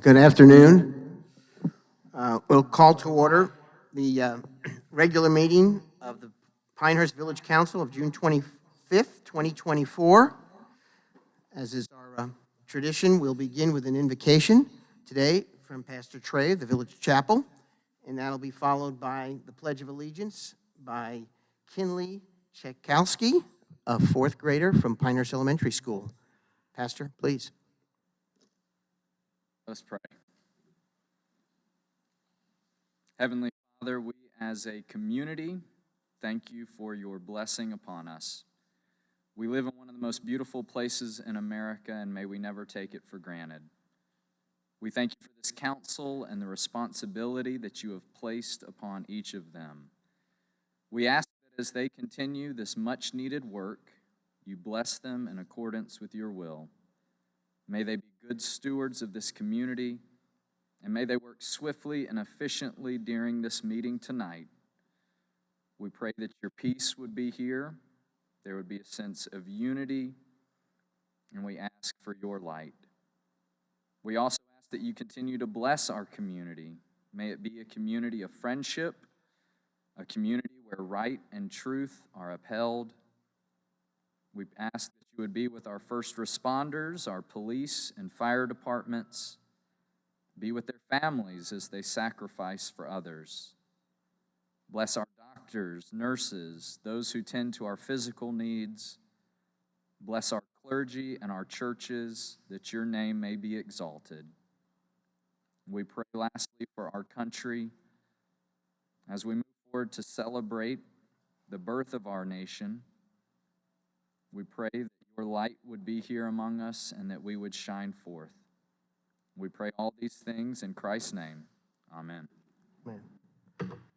Good afternoon. We'll call to order the regular meeting of the Pinehurst Village Council of June 25th, 2024. As is our tradition, we'll begin with an invocation today from Pastor Trey of the Village Chapel, and that'll be followed by the Pledge of Allegiance by Kinley Chekowski, a fourth grader from Pinehurst Elementary School. Pastor, please. Let's pray. Heavenly Father, we as a community thank you for your blessing upon us. We live in one of the most beautiful places in America, and may we never take it for granted. We thank you for this council and the responsibility that you have placed upon each of them. We ask that as they continue this much-needed work, you bless them in accordance with your will. May they be good stewards of this community, and may they work swiftly and efficiently during this meeting tonight. We pray that your peace would be here, there would be a sense of unity, and we ask for your light. We also ask that you continue to bless our community. May it be a community of friendship, a community where right and truth are upheld. We ask that you would be with our first responders, our police and fire departments. Be with their families as they sacrifice for others. Bless our doctors, nurses, those who tend to our physical needs. Bless our clergy and our churches, that your name may be exalted. We pray lastly for our country as we move forward to celebrate the birth of our nation. We pray that your light would be here among us and that we would shine forth. We pray all these things in Christ's name. Amen. Amen.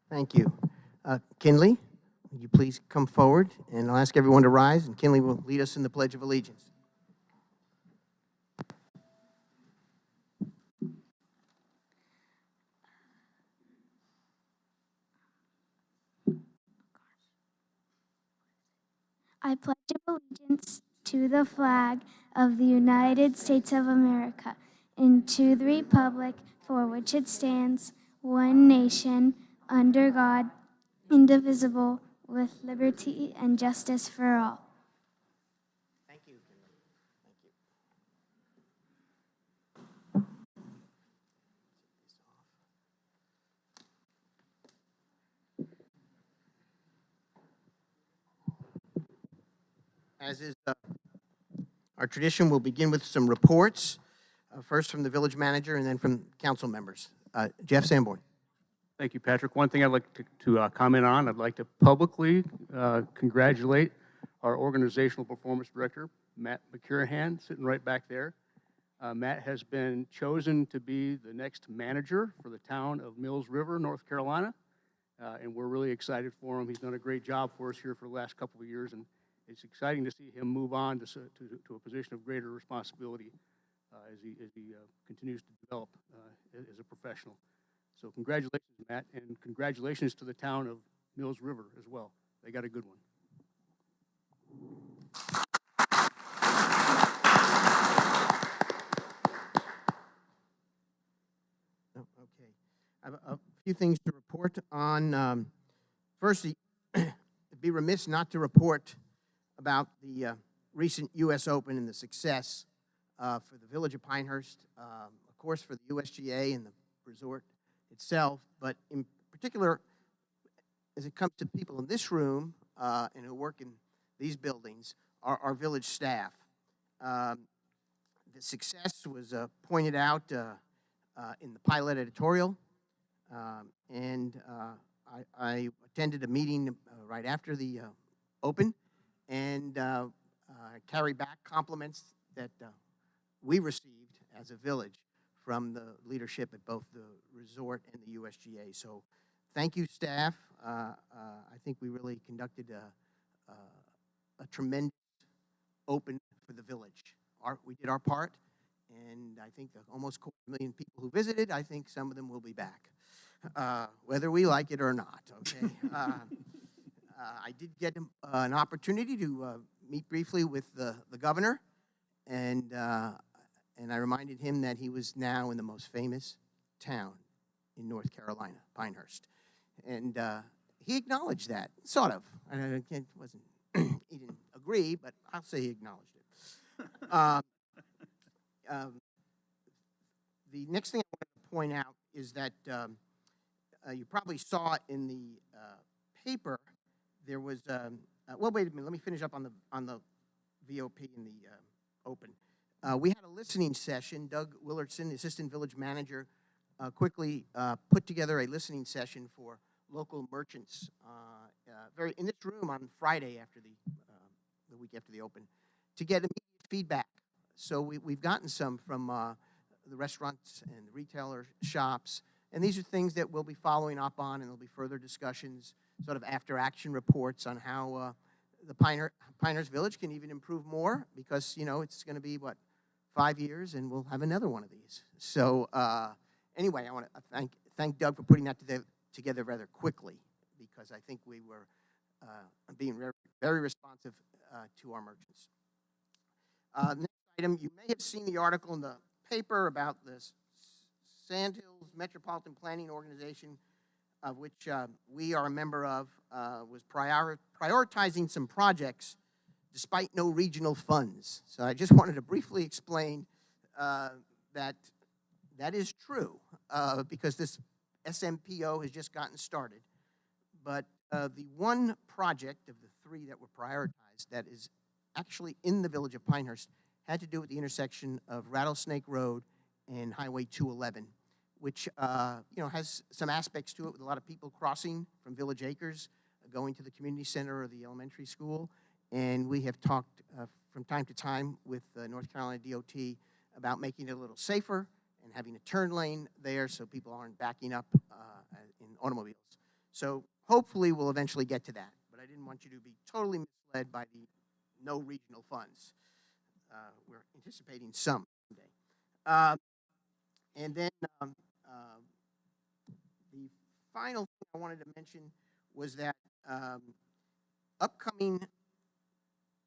Thank you. Kinley, would you please come forward? And I'll ask everyone to rise, and Kinley will lead us in the Pledge of Allegiance. I pledge allegiance to the flag of the United States of America and to the republic for which it stands, one nation, under God, indivisible, with liberty and justice for all. Thank you, Kinley. As is our tradition, we'll begin with some reports, first from the village manager and then from council members. Jeff Sanborn. Thank you, Patrick. One thing I'd like to comment on, I'd like to publicly congratulate our organizational performance director, Matt McCurahan, sitting right back there. Matt has been chosen to be the next manager for the town of Mills River, North Carolina, and we're really excited for him. He's done a great job for us here for the last couple of years, and it's exciting to see him move on to a position of greater responsibility as he continues to develop as a professional. So congratulations, Matt, and congratulations to the town of Mills River as well. They got a good one. Okay. I have a few things to report on. First, it'd be remiss not to report about the recent U.S. Open and the success for the village of Pinehurst, of course, for the USGA and the resort itself, but in particular, as it comes to people in this room and who work in these buildings, our village staff. The success was pointed out in the pilot editorial, and I attended a meeting right after the Open, and carry back compliments that we received as a village from the leadership at both the resort and the USGA. So thank you, staff. I think we really conducted a tremendous Open for the village. We did our part, and I think almost 250,000 people who visited, I think some of them will be back, whether we like it or not, okay? I did get an opportunity to meet briefly with the governor, and and I reminded him that he was now in the most famous town in North Carolina, Pinehurst. And he acknowledged that, sort of. It wasn't, he didn't agree, but I'll say he acknowledged it. The next thing I want to point out is that you probably saw in the paper, there was, well, wait a minute, let me finish up on the VOP and the open. We had a listening session. Doug Willardson, Assistant Village Manager, quickly put together a listening session for local merchants in this room on Friday after the week after the open, to get immediate feedback. So we've gotten some from the restaurants and the retailer shops, and these are things that we'll be following up on, and there'll be further discussions, sort of after-action reports on how the Pinehurst Village can even improve more, because, you know, it's going to be, 5 years, and we'll have another one of these. So anyway, I want to thank Doug for putting that together rather quickly, because I think we were being very, very responsive to our merchants. Next item, you may have seen the article in the paper about the Sandhills Metropolitan Planning Organization, of which we are a member of, was prioritizing some projects despite no regional funds. So I just wanted to briefly explain that is true, because this SMPO has just gotten started. But the one project of the three that were prioritized that is actually in the village of Pinehurst had to do with the intersection of Rattlesnake Road and Highway 211, which has some aspects to it with a lot of people crossing from Village Acres, going to the community center or the elementary school. And we have talked from time to time with North Carolina DOT about making it a little safer and having a turn lane there so people aren't backing up in automobiles. So hopefully we'll eventually get to that. But I didn't want you to be totally misled by the no regional funds. We're anticipating some someday. And then the final thing I wanted to mention was that upcoming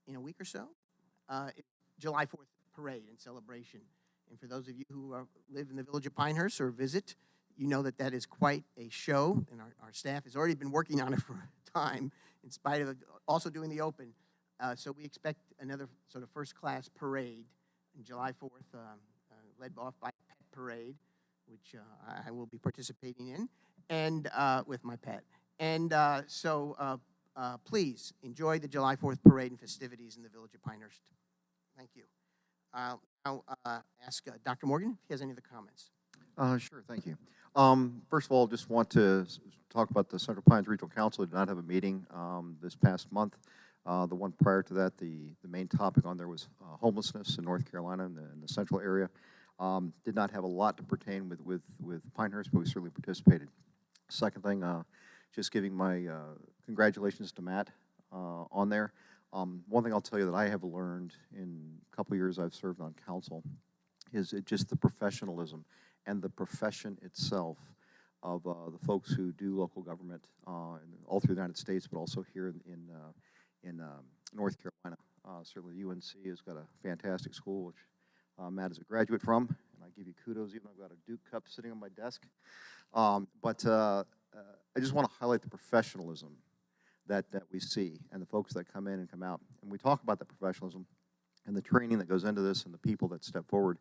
in a week or so, July 4th parade and celebration. And for those of you who live in the village of Pinehurst or visit, you know that is quite a show, and our staff has already been working on it for a time, in spite of also doing the open. So we expect another sort of first-class parade on July 4th, led off by a pet parade, which I will be participating in, and with my pet. And so please enjoy the July 4th parade and festivities in the village of Pinehurst. Thank you. I'll ask Dr. Morgan if he has any other comments. Sure, thank you. First of all, just want to talk about the Central Pines Regional Council. Did not have a meeting this past month. The one prior to that, the main topic on there was homelessness in North Carolina in the central area. Did not have a lot to pertain with Pinehurst, but we certainly participated. Second thing, just giving my congratulations to Matt on there. One thing I'll tell you that I have learned in a couple of years I've served on council is just the professionalism and the profession itself of the folks who do local government all through the United States, but also here in North Carolina. Certainly UNC has got a fantastic school, which Matt is a graduate from, and I give you kudos, even though I've got a Duke cup sitting on my desk. But I just want to highlight the professionalism that we see and the folks that come in and come out. And we talk about the professionalism and the training that goes into this and the people that step forward.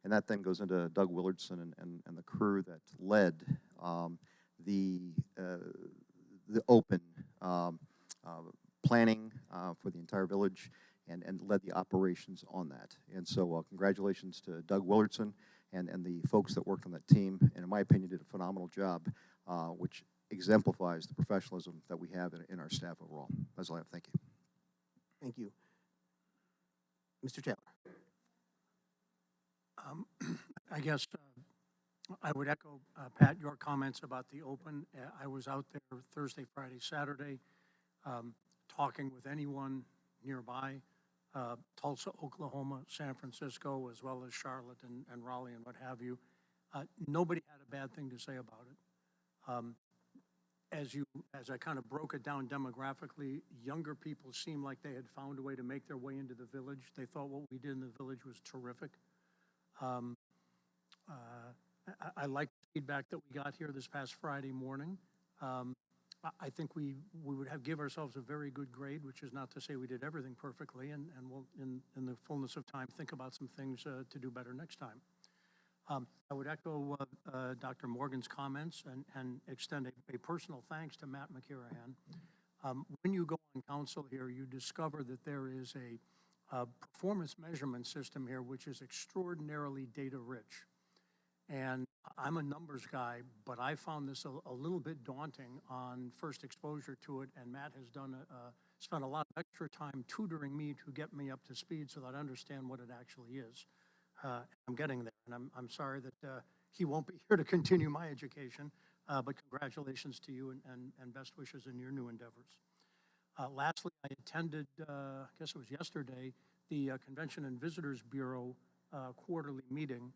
And that then goes into Doug Willardson and the crew that led the open planning for the entire village and led the operations on that. And so congratulations to Doug Willardson and the folks that worked on that team, and in my opinion did a phenomenal job, which exemplifies the professionalism that we have in our staff overall. That's all I have. Thank you. Thank you. Mr. Taylor. I guess I would echo, Pat, your comments about the open. I was out there Thursday, Friday, Saturday, talking with anyone nearby, Tulsa, Oklahoma, San Francisco, as well as Charlotte and Raleigh and what have you. Nobody had a bad thing to say about it. As I kind of broke it down demographically, younger people seemed like they had found a way to make their way into the village. They thought what we did in the village was terrific. Um, I like the feedback that we got here this past Friday morning. I think we would give ourselves a very good grade, which is not to say we did everything perfectly, and we'll, in the fullness of time, think about some things to do better next time. I would echo Dr. Morgan's comments and extend a personal thanks to Matt McCarahan. When you go on council here, you discover that there is a performance measurement system here which is extraordinarily data-rich. And I'm a numbers guy, but I found this a little bit daunting on first exposure to it, and Matt has spent a lot of extra time tutoring me to get me up to speed so that I understand what it actually is. I'm getting there, and I'm sorry that he won't be here to continue my education, but congratulations to you and best wishes in your new endeavors. Lastly, I attended, I guess it was yesterday, the Convention and Visitors Bureau quarterly meeting.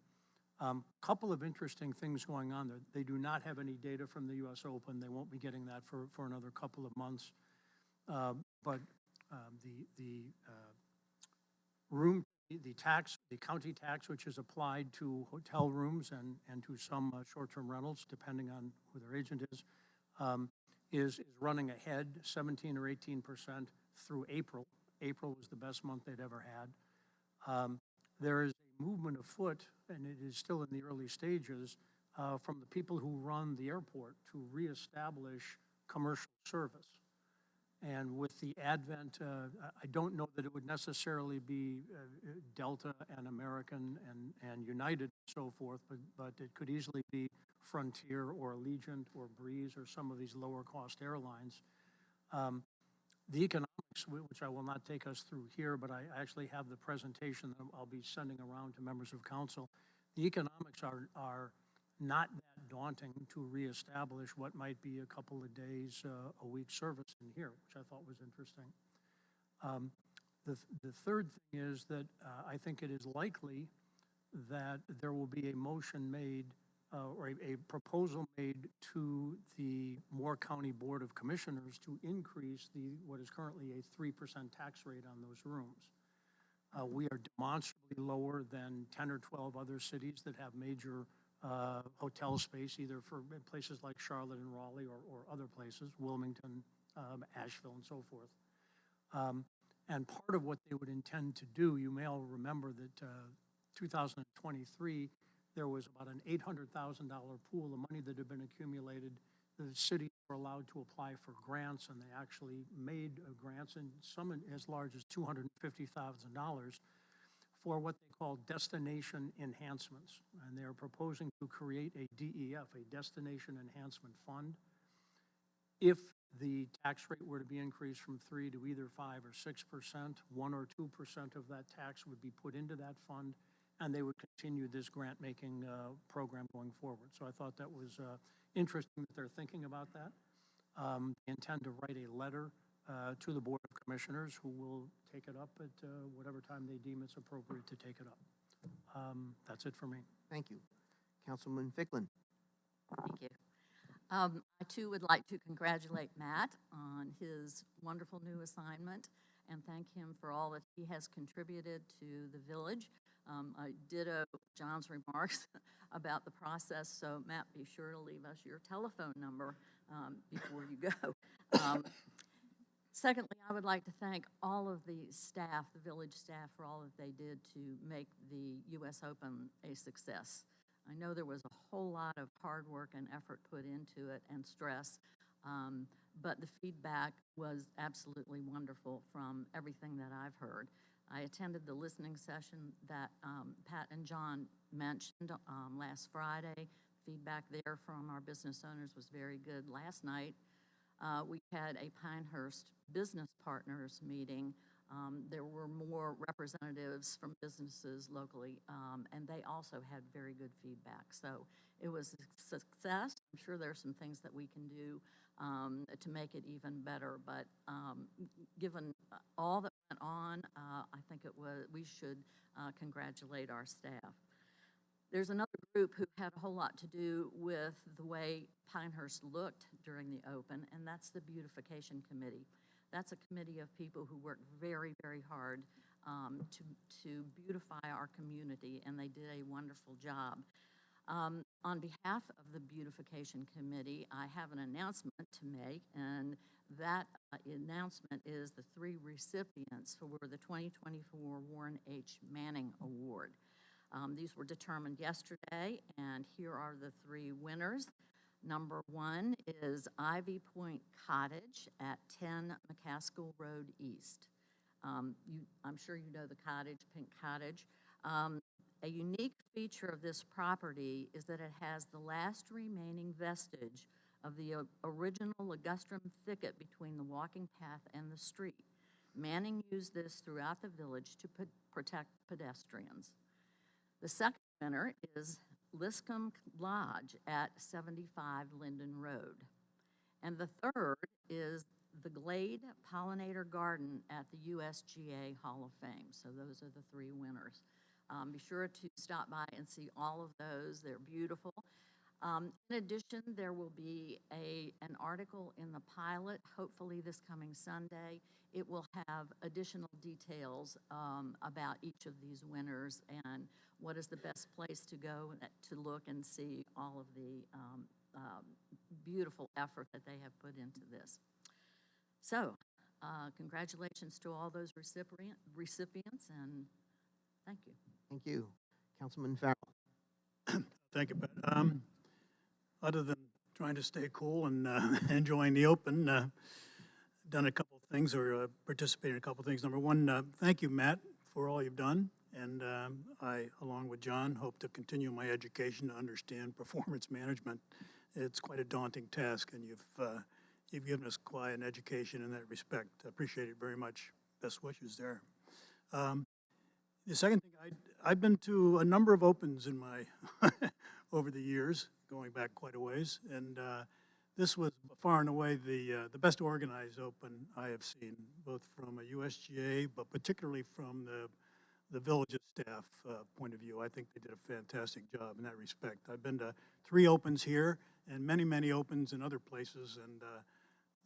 Couple of interesting things going on there. They do not have any data from the U.S. Open. They won't be getting that for another couple of months. But the county tax, which is applied to hotel rooms and to some short-term rentals, depending on who their agent is running ahead 17 or 18% through April. April was the best month they'd ever had. There is a movement afoot, and it is still in the early stages, from the people who run the airport to reestablish commercial service. And with the advent, I don't know that it would necessarily be Delta and American and United and so forth, but it could easily be Frontier or Allegiant or Breeze or some of these lower cost airlines. The economics, which I will not take us through here, but I actually have the presentation that I'll be sending around to members of council. The economics are not that daunting to reestablish what might be a couple of days a week service in here, which I thought was interesting. The third thing is that I think it is likely that there will be a motion made or a proposal made to the Moore County Board of Commissioners to increase what is currently a 3% tax rate on those rooms. We are demonstrably lower than 10 or 12 other cities that have major hotel space, either for places like Charlotte and Raleigh or other places, Wilmington, Asheville, and so forth. And part of what they would intend to do, you may all remember that 2023, there was about an $800,000 pool of money that had been accumulated. The cities were allowed to apply for grants, and they actually made grants, and some as large as $250,000 for what they call destination enhancements. And they're proposing to create a DEF, a Destination Enhancement Fund. If the tax rate were to be increased from 3 to either 5 or 6%, 1 or 2% of that tax would be put into that fund, and they would continue this grant-making program going forward. So I thought that was interesting that they're thinking about that. They intend to write a letter to the Board of Commissioners, who will take it up at whatever time they deem it's appropriate to take it up. That's it for me. Thank you. Councilman Ficklin. Thank you. I too would like to congratulate Matt on his wonderful new assignment and thank him for all that he has contributed to the village. I ditto John's remarks about the process, so Matt, be sure to leave us your telephone number before you go. Secondly, I would like to thank all of the staff, the village staff, for all that they did to make the U.S. Open a success. I know there was a whole lot of hard work and effort put into it and stress, but the feedback was absolutely wonderful from everything that I've heard. I attended the listening session that Pat and John mentioned last Friday. Feedback there from our business owners was very good. Last night, we had a Pinehurst Business Partners meeting. There were more representatives from businesses locally, and they also had very good feedback. So it was a success. I'm sure there's some things that we can do to make it even better, but given all that went on, I think we should congratulate our staff. There's another group who had a whole lot to do with the way Pinehurst looked during the Open, and that's the Beautification Committee. That's a committee of people who worked very, very hard to beautify our community, and they did a wonderful job. On behalf of the Beautification Committee, I have an announcement to make, and that announcement is the 3 recipients for the 2024 Warren H. Manning Award. These were determined yesterday, and here are the 3 winners. Number 1 is Ivy Point Cottage at 10 McCaskill Road East. I'm sure you know the cottage, Pink Cottage. A unique feature of this property is that it has the last remaining vestige of the original ligustrum thicket between the walking path and the street. Manning used this throughout the village to protect pedestrians. The second winner is Liscombe Lodge at 75 Linden Road. And the third is the Glade Pollinator Garden at the USGA Hall of Fame. So those are the 3 winners. Be sure to stop by and see all of those. They're beautiful. In addition, there will be an article in the Pilot, hopefully this coming Sunday. It will have additional details about each of these winners and what is the best place to go to look and see all of the beautiful effort that they have put into this. So, congratulations to all those recipients, and thank you. Thank you. Councilman Farrell. Thank you, Pat. Other than trying to stay cool and enjoying the open, done a couple of things or participated in a couple of things. Number 1, thank you, Matt, for all you've done. And I, along with John, hope to continue my education to understand performance management. It's quite a daunting task, and you've given us quite an education in that respect. I appreciate it very much. Best wishes there. The second thing, I've been to a number of opens in my over the years, going back quite a ways, and this was far and away the best organized open I have seen, both from a USGA, but particularly from the village's staff point of view. I think they did a fantastic job in that respect. I've been to 3 opens here and many, many opens in other places, and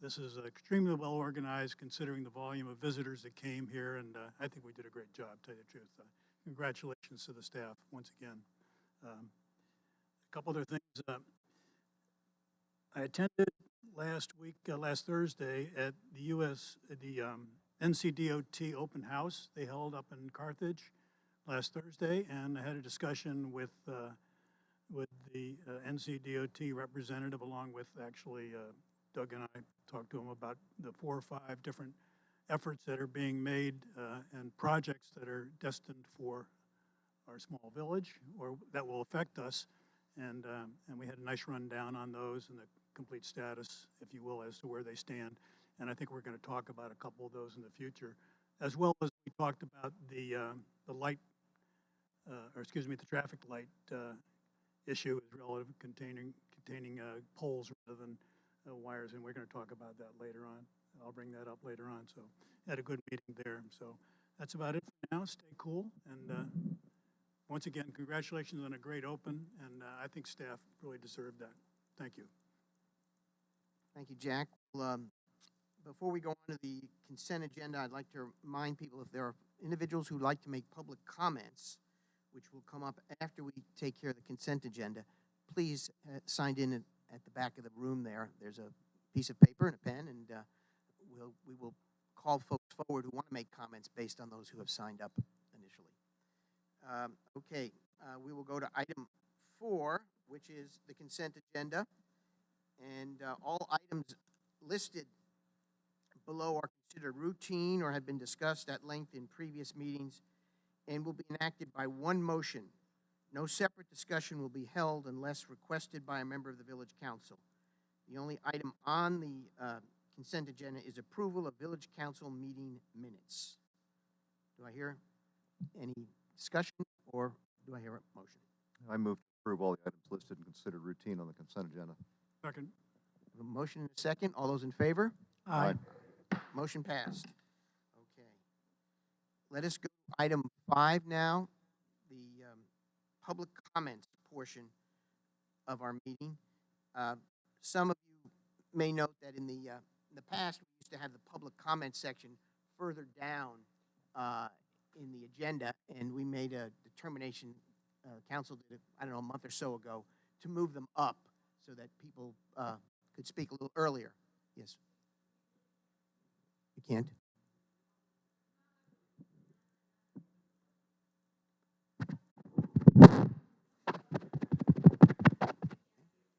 this is extremely well organized considering the volume of visitors that came here, and I think we did a great job, to tell you the truth. Congratulations to the staff once again. A couple other things. I attended last Thursday at the NCDOT open house they held up in Carthage last Thursday, and I had a discussion with the NCDOT representative, along with actually Doug and I talked to him about the 4 or 5 different efforts that are being made and projects that are destined for our small village or that will affect us. And we had a nice rundown on those and the complete status, if you will, as to where they stand. And I think we're going to talk about a couple of those in the future, as well as we talked about the traffic light issue is relative containing poles rather than wires, and we're going to talk about that later on. I'll bring that up later on. So had a good meeting there. So that's about it for now. Stay cool, and once again, congratulations on a great open, and I think staff really deserved that. Thank you. Thank you, Jack. Well, before we go on to the consent agenda, I'd like to remind people if there are individuals who'd like to make public comments, which will come up after we take care of the consent agenda, please sign in at the back of the room there. There's a piece of paper and a pen, and we will call folks forward who want to make comments based on those who have signed up initially. We will go to item 4, which is the consent agenda. And all items listed below are considered routine or have been discussed at length in previous meetings and will be enacted by one motion. No separate discussion will be held unless requested by a member of the Village Council. The only item on the consent agenda is approval of Village Council meeting minutes. Do I hear any discussion, or do I hear a motion? I move to approve all the items listed and considered routine on the consent agenda. Second. A motion and a second. All those in favor? Aye. Motion passed. Okay. Let us go to item 5 now, the public comments portion of our meeting. Some of you may note that in the past, we used to have the public comment section further down in the agenda, and we made a determination, council did it, I don't know, a month or so ago, to move them up so that people could speak a little earlier. Yes. You can't?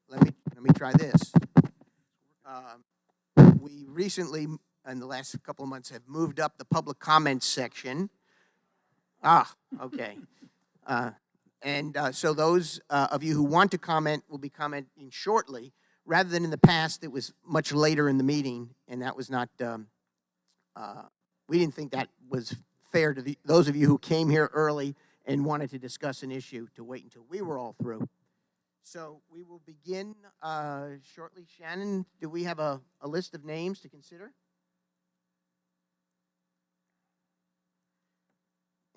Let me try this. We recently, in the last couple of months, have moved up the public comments section. Okay. So those of you who want to comment will be commenting shortly, rather than in the past, it was much later in the meeting, and that was not, we didn't think that was fair to those of you who came here early and wanted to discuss an issue to wait until we were all through. So we will begin shortly. Shannon, do we have a list of names to consider?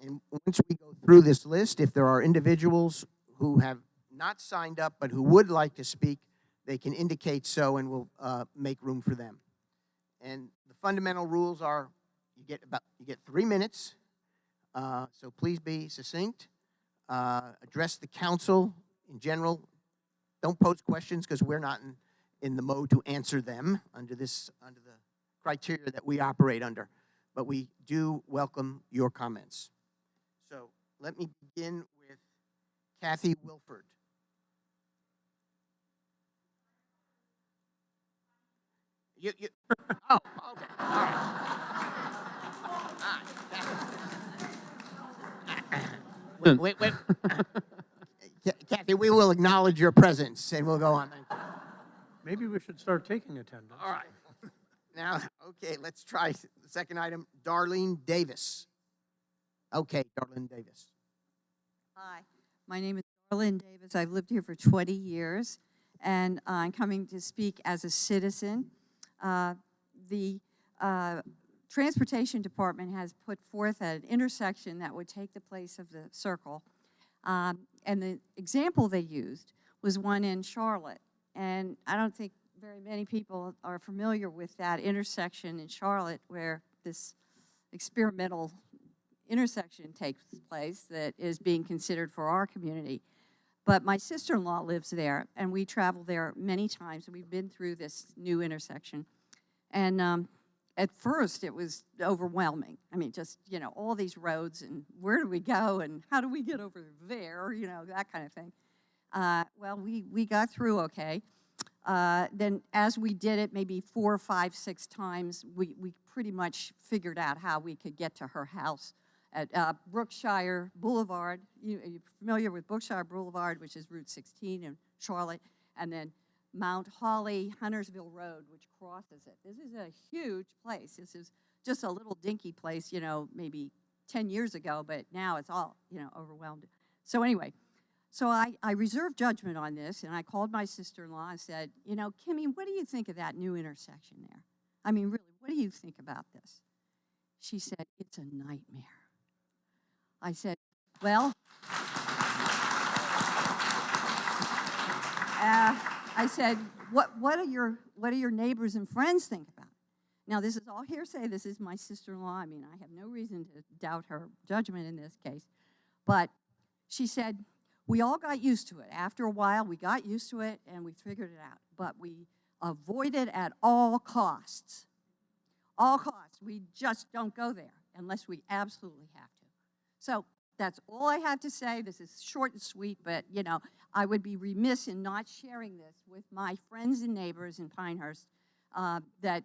And once we go through this list, if there are individuals who have not signed up but who would like to speak, they can indicate so, and we'll make room for them. And the fundamental rules are you get 3 minutes, so please be succinct. Address the council in general. Don't pose questions because we're not in the mode to answer them under the criteria that we operate under. But we do welcome your comments. So let me begin with Kathy Wilford. Oh, okay. All right. Wait. Kathy, we will acknowledge your presence, and we'll go on. Maybe we should start taking attendance. All right. Now, okay, let's try the second item, Darlene Davis. Okay, Darlene Davis. Hi, my name is Darlene Davis. I've lived here for 20 years, and I'm coming to speak as a citizen. The Transportation Department has put forth an intersection that would take the place of the circle. And the example they used was one in Charlotte. And I don't think very many people are familiar with that intersection in Charlotte where this experimental intersection takes place that is being considered for our community. But my sister-in-law lives there, and we travel there many times. We've been through this new intersection. And at first, it was overwhelming. I mean, just, all these roads, and where do we go, and how do we get over there, that kind of thing. Well, we got through okay. Then as we did it, maybe 4, 5, 6 times, we pretty much figured out how we could get to her house at Brookshire Boulevard. You're familiar with Brookshire Boulevard, which is Route 16 in Charlotte, and then Mount Holly, Huntersville Road, which crosses it. This is a huge place. This is just a little dinky place, maybe 10 years ago, but now it's all, overwhelmed. So anyway, so I reserved judgment on this, and I called my sister-in-law and said, Kimmy, what do you think of that new intersection there? I mean, really, what do you think about this? She said, it's a nightmare. I said, well, I said, what do your neighbors and friends think about it? Now, this is all hearsay. This is my sister-in-law. I mean, I have no reason to doubt her judgment in this case. But she said, we all got used to it. After a while, we got used to it, and we figured it out. But we avoid it at all costs. All costs. We just don't go there unless we absolutely have to. So that's all I have to say. This is short and sweet, but, I would be remiss in not sharing this with my friends and neighbors in Pinehurst that,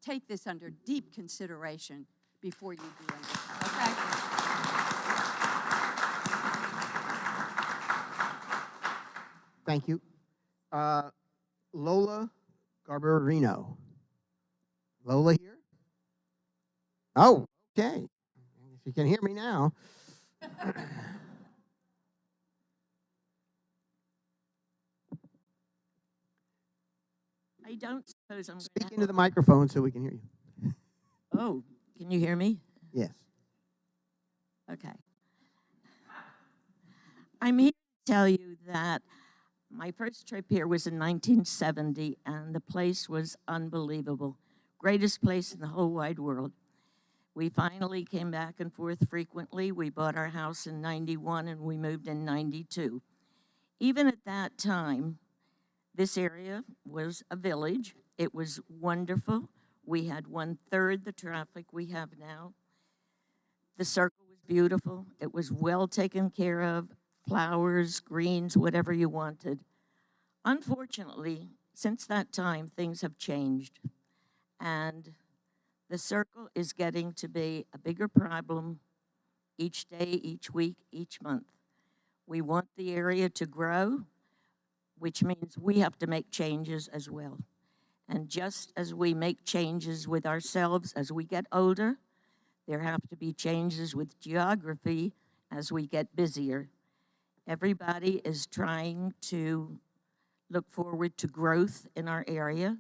take this under deep consideration before you do anything, okay? Thank you. Lola Garbarino. Lola here? Oh, okay. If you can hear me now. I don't suppose I'm Speak going into the microphone so we can hear you. Oh, can you hear me? Yes. Okay. I'm here to tell you that my first trip here was in 1970, and the place was unbelievable. Greatest place in the whole wide world. We finally came back and forth frequently. We bought our house in 91 and we moved in 92. Even at that time, this area was a village. It was wonderful. We had 1/3 the traffic we have now. The circle was beautiful. It was well taken care of, flowers, greens, whatever you wanted. Unfortunately, since that time, things have changed. And the circle is getting to be a bigger problem each day, each week, each month. We want the area to grow, which means we have to make changes as well. And just as we make changes with ourselves as we get older, there have to be changes with geography as we get busier. Everybody is trying to look forward to growth in our area.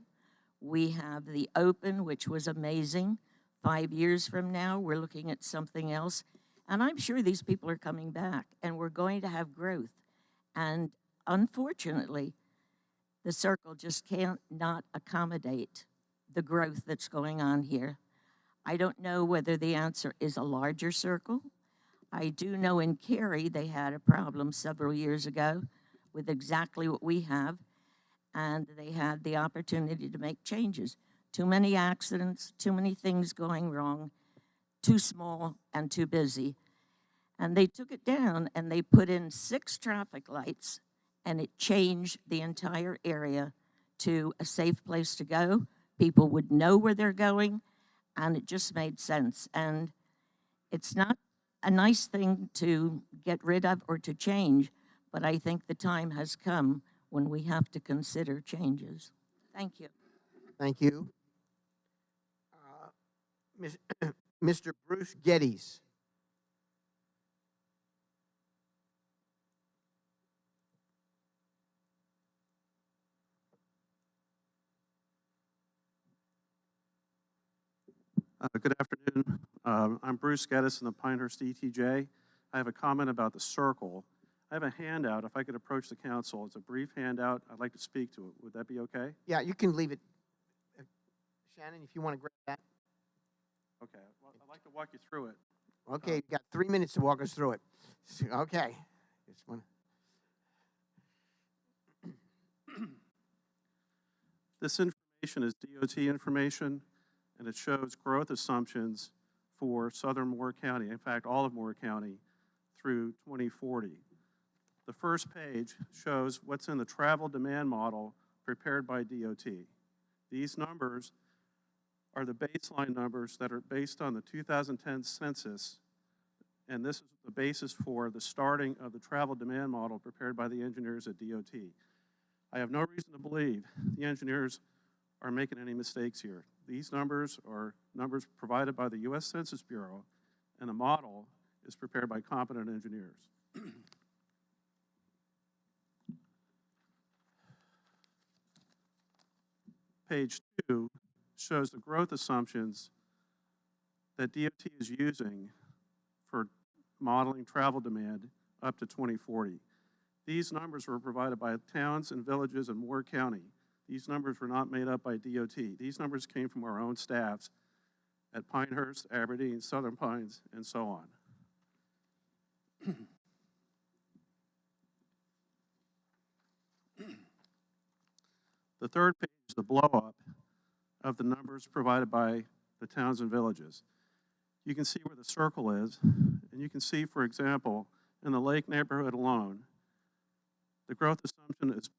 We have the Open, which was amazing. 5 years from now, we're looking at something else. And I'm sure these people are coming back, and we're going to have growth. And unfortunately, the circle just can't not accommodate the growth that's going on here. I don't know whether the answer is a larger circle. I do know in Cary they had a problem several years ago with exactly what we have, and they had the opportunity to make changes. Too many accidents, too many things going wrong, too small and too busy. And they took it down and they put in 6 traffic lights, and it changed the entire area to a safe place to go. People would know where they're going, and it just made sense. And it's not a nice thing to get rid of or to change, but I think the time has come when we have to consider changes. Thank you. Thank you. Mr. Bruce Geddes. Good afternoon. I'm Bruce Geddes in the Pinehurst ETJ. I have a comment about the circle. I have a handout. If I could approach the council, it's a brief handout. I'd like to speak to it. Would that be okay? Yeah, you can leave it. Shannon, if you want to grab that. Okay. Well, I'd like to walk you through it. Okay, you got 3 minutes to walk us through it. Okay. Just one. This information is DOT information, and it shows growth assumptions for southern Moore County, in fact, all of Moore County, through 2040. The first page shows what's in the travel demand model prepared by DOT. These numbers are the baseline numbers that are based on the 2010 census, and this is the basis for the starting of the travel demand model prepared by the engineers at DOT. I have no reason to believe the engineers are making any mistakes here. These numbers are numbers provided by the U.S. Census Bureau, and the model is prepared by competent engineers. Page 2 shows the growth assumptions that DOT is using for modeling travel demand up to 2040. These numbers were provided by towns and villages in Moore County. These numbers were not made up by DOT. These numbers came from our own staffs at Pinehurst, Aberdeen, Southern Pines, and so on. The third page is the blow-up of the numbers provided by the towns and villages. You can see where the circle is, and you can see, for example, in the Lake neighborhood alone, the growth assumption is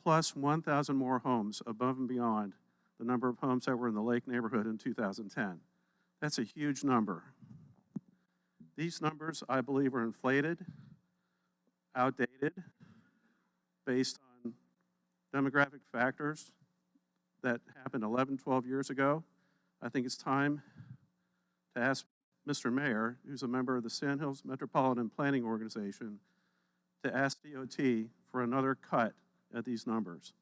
plus 1,000 more homes above and beyond the number of homes that were in the Lake neighborhood in 2010. That's a huge number. These numbers, I believe, are inflated, outdated, based on demographic factors that happened 11, 12 years ago. I think it's time to ask Mr. Mayor, who's a member of the Sandhills Metropolitan Planning Organization, to ask DOT for another cut at these numbers.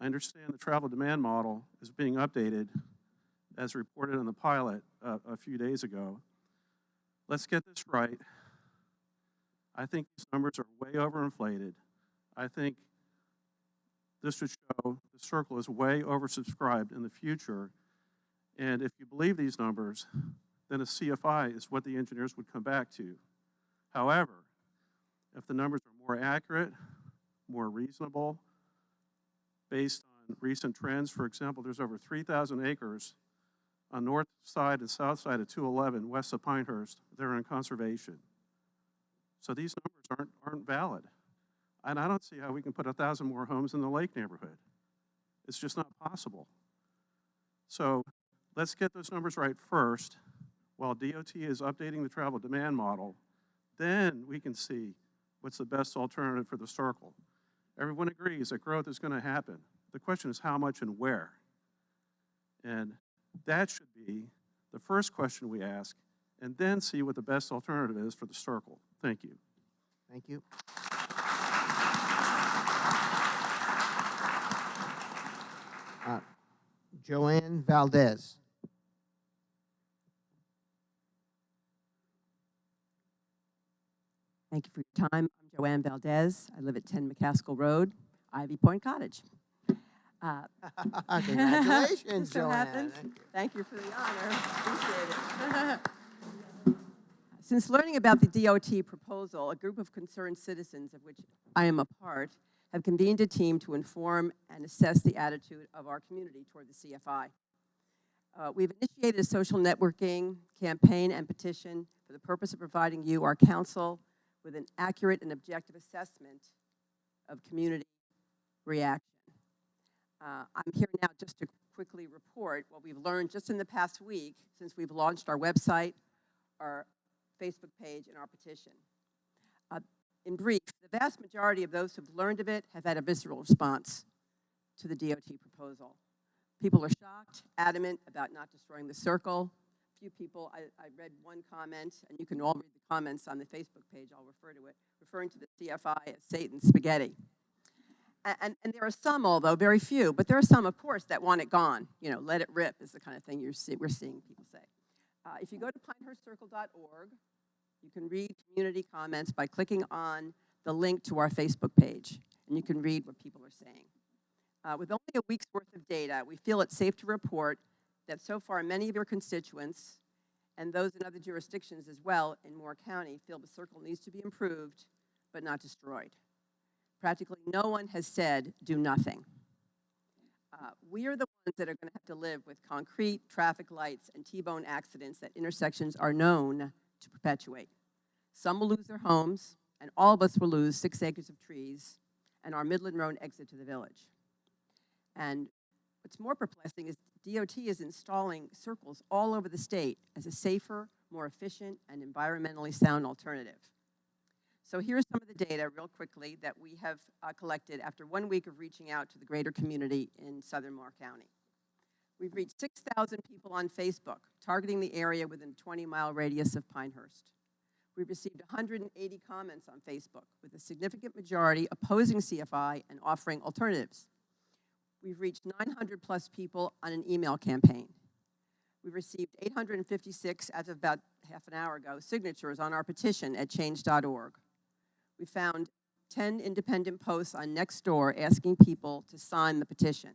I understand the travel demand model is being updated as reported in the pilot a few days ago. Let's get this right. I think these numbers are way overinflated. I think this should show the circle is way oversubscribed in the future, And if you believe these numbers, then a CFI is what the engineers would come back to. However, if the numbers are more accurate, more reasonable, based on recent trends, for example, there's over 3,000 acres on north side and south side of 211 west of Pinehurst that are in conservation. So these numbers aren't valid. And I don't see how we can put 1,000 more homes in the Lake neighborhood. It's just not possible. So let's get those numbers right first while DOT is updating the travel demand model. Then we can see what's the best alternative for the circle. Everyone agrees that growth is going to happen. The question is how much and where. And that should be the first question we ask, and then see what the best alternative is for the circle. Thank you. Thank you. Joanne Valdez. Thank you for your time. I'm Joanne Valdez. I live at 10 McCaskill Road, Ivy Point Cottage. Congratulations, so Joanne. Thank you for the honor. Appreciate it. Since learning about the DOT proposal, a group of concerned citizens, of which I am a part, have convened a team to inform and assess the attitude of our community toward the CFI. We've initiated a social networking campaign and petition for the purpose of providing you, our council, with an accurate and objective assessment of community reaction. I'm here now just to quickly report what we've learned just in the past week since we've launched our website, our Facebook page, and our petition. In brief, the vast majority of those who've learned of it have had a visceral response to the DOT proposal. People are shocked, adamant about not destroying the circle. A few people, I read one comment, and you can all read the comments on the Facebook page, I'll refer to it, referring to the CFI as Satan's spaghetti. And there are some, although very few, but there are some, of course, that want it gone. You know, let it rip is the kind of thing we're seeing people say. If you go to pinehurstcircle.org, you can read community comments by clicking on the link to our Facebook page, and you can read what people are saying. With only a week's worth of data, we feel it's safe to report that so far many of your constituents, and those in other jurisdictions as well in Moore County, feel the circle needs to be improved, but not destroyed. Practically no one has said, do nothing. We are the ones that are going to have to live with concrete traffic lights and T-bone accidents that intersections are known to perpetuate. Some will lose their homes, and all of us will lose 6 acres of trees and our Midland Road exit to the village. And what's more perplexing is DOT is installing circles all over the state as a safer, more efficient, and environmentally sound alternative. So here's some of the data, real quickly, that we have collected after 1 week of reaching out to the greater community in southern Moore County. We've reached 6,000 people on Facebook, targeting the area within a 20-mile radius of Pinehurst. We've received 180 comments on Facebook, with a significant majority opposing CFI and offering alternatives. We've reached 900 plus people on an email campaign. We've received 856, as of about half an hour ago, signatures on our petition at change.org. We found 10 independent posts on Nextdoor asking people to sign the petition.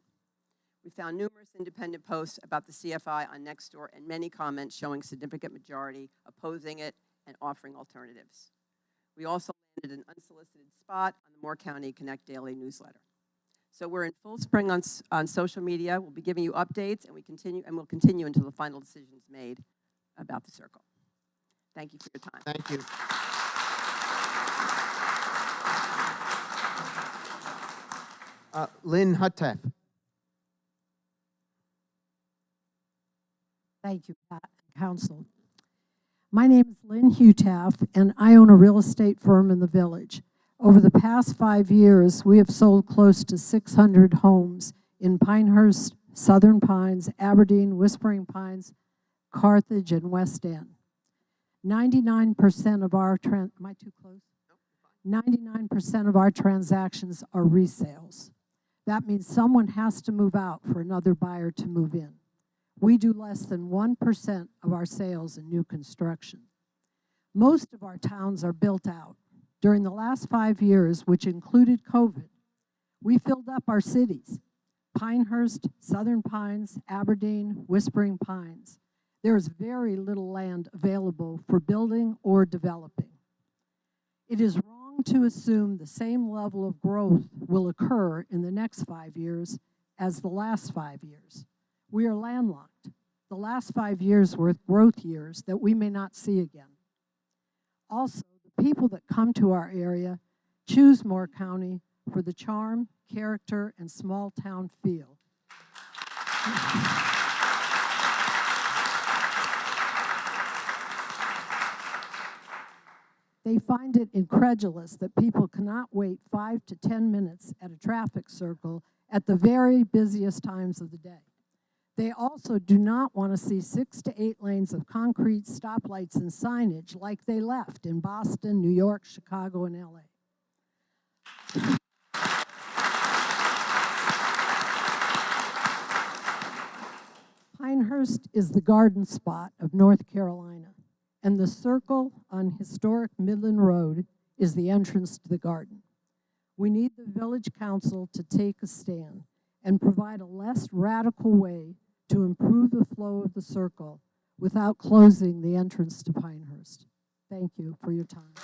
We found numerous independent posts about the CFI on Nextdoor and many comments showing significant majority opposing it and offering alternatives. We also landed an unsolicited spot on the Moore County Connect Daily newsletter. So we're in full spring on social media. We'll be giving you updates, and we'll continue until the final decision is made about the circle. Thank you for your time. Thank you. Lynn Huttef. Thank you, Pat and Council. My name is Lynn Hutaff, and I own a real estate firm in the village. Over the past 5 years, we have sold close to 600 homes in Pinehurst, Southern Pines, Aberdeen, Whispering Pines, Carthage, and West End. 99% of our, am I too close? 99% of our transactions are resales. That means someone has to move out for another buyer to move in. We do less than 1% of our sales in new construction. Most of our towns are built out. During the last 5 years, which included COVID, we filled up our cities. Pinehurst, Southern Pines, Aberdeen, Whispering Pines. There is very little land available for building or developing. It is wrong to assume the same level of growth will occur in the next 5 years as the last 5 years. We are landlocked. The last 5 years were growth years that we may not see again. Also, the people that come to our area choose Moore County for the charm, character, and small town feel. They find it incredulous that people cannot wait 5 to 10 minutes at a traffic circle at the very busiest times of the day. They also do not want to see 6 to 8 lanes of concrete stoplights and signage like they left in Boston, New York, Chicago, and LA. Pinehurst is the garden spot of North Carolina, and the circle on historic Midland Road is the entrance to the garden. We need the Village Council to take a stand and provide a less radical way to improve the flow of the circle without closing the entrance to Pinehurst. Thank you for your time.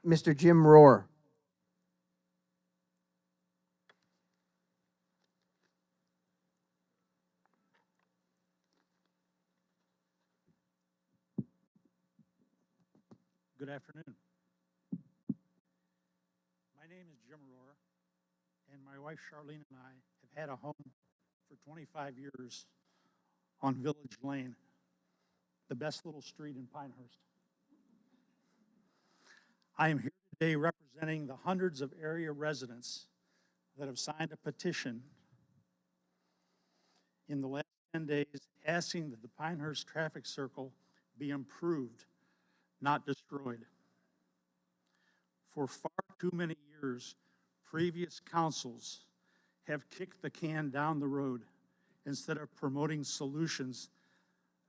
Mr. Jim Rohr. Good afternoon. My name is Jim Rohr, and my wife Charlene and I have had a home for 25 years on Village Lane, the best little street in Pinehurst. I am here today representing the hundreds of area residents that have signed a petition in the last 10 days asking that the Pinehurst traffic circle be improved, not destroyed. For far too many years, previous councils have kicked the can down the road instead of promoting solutions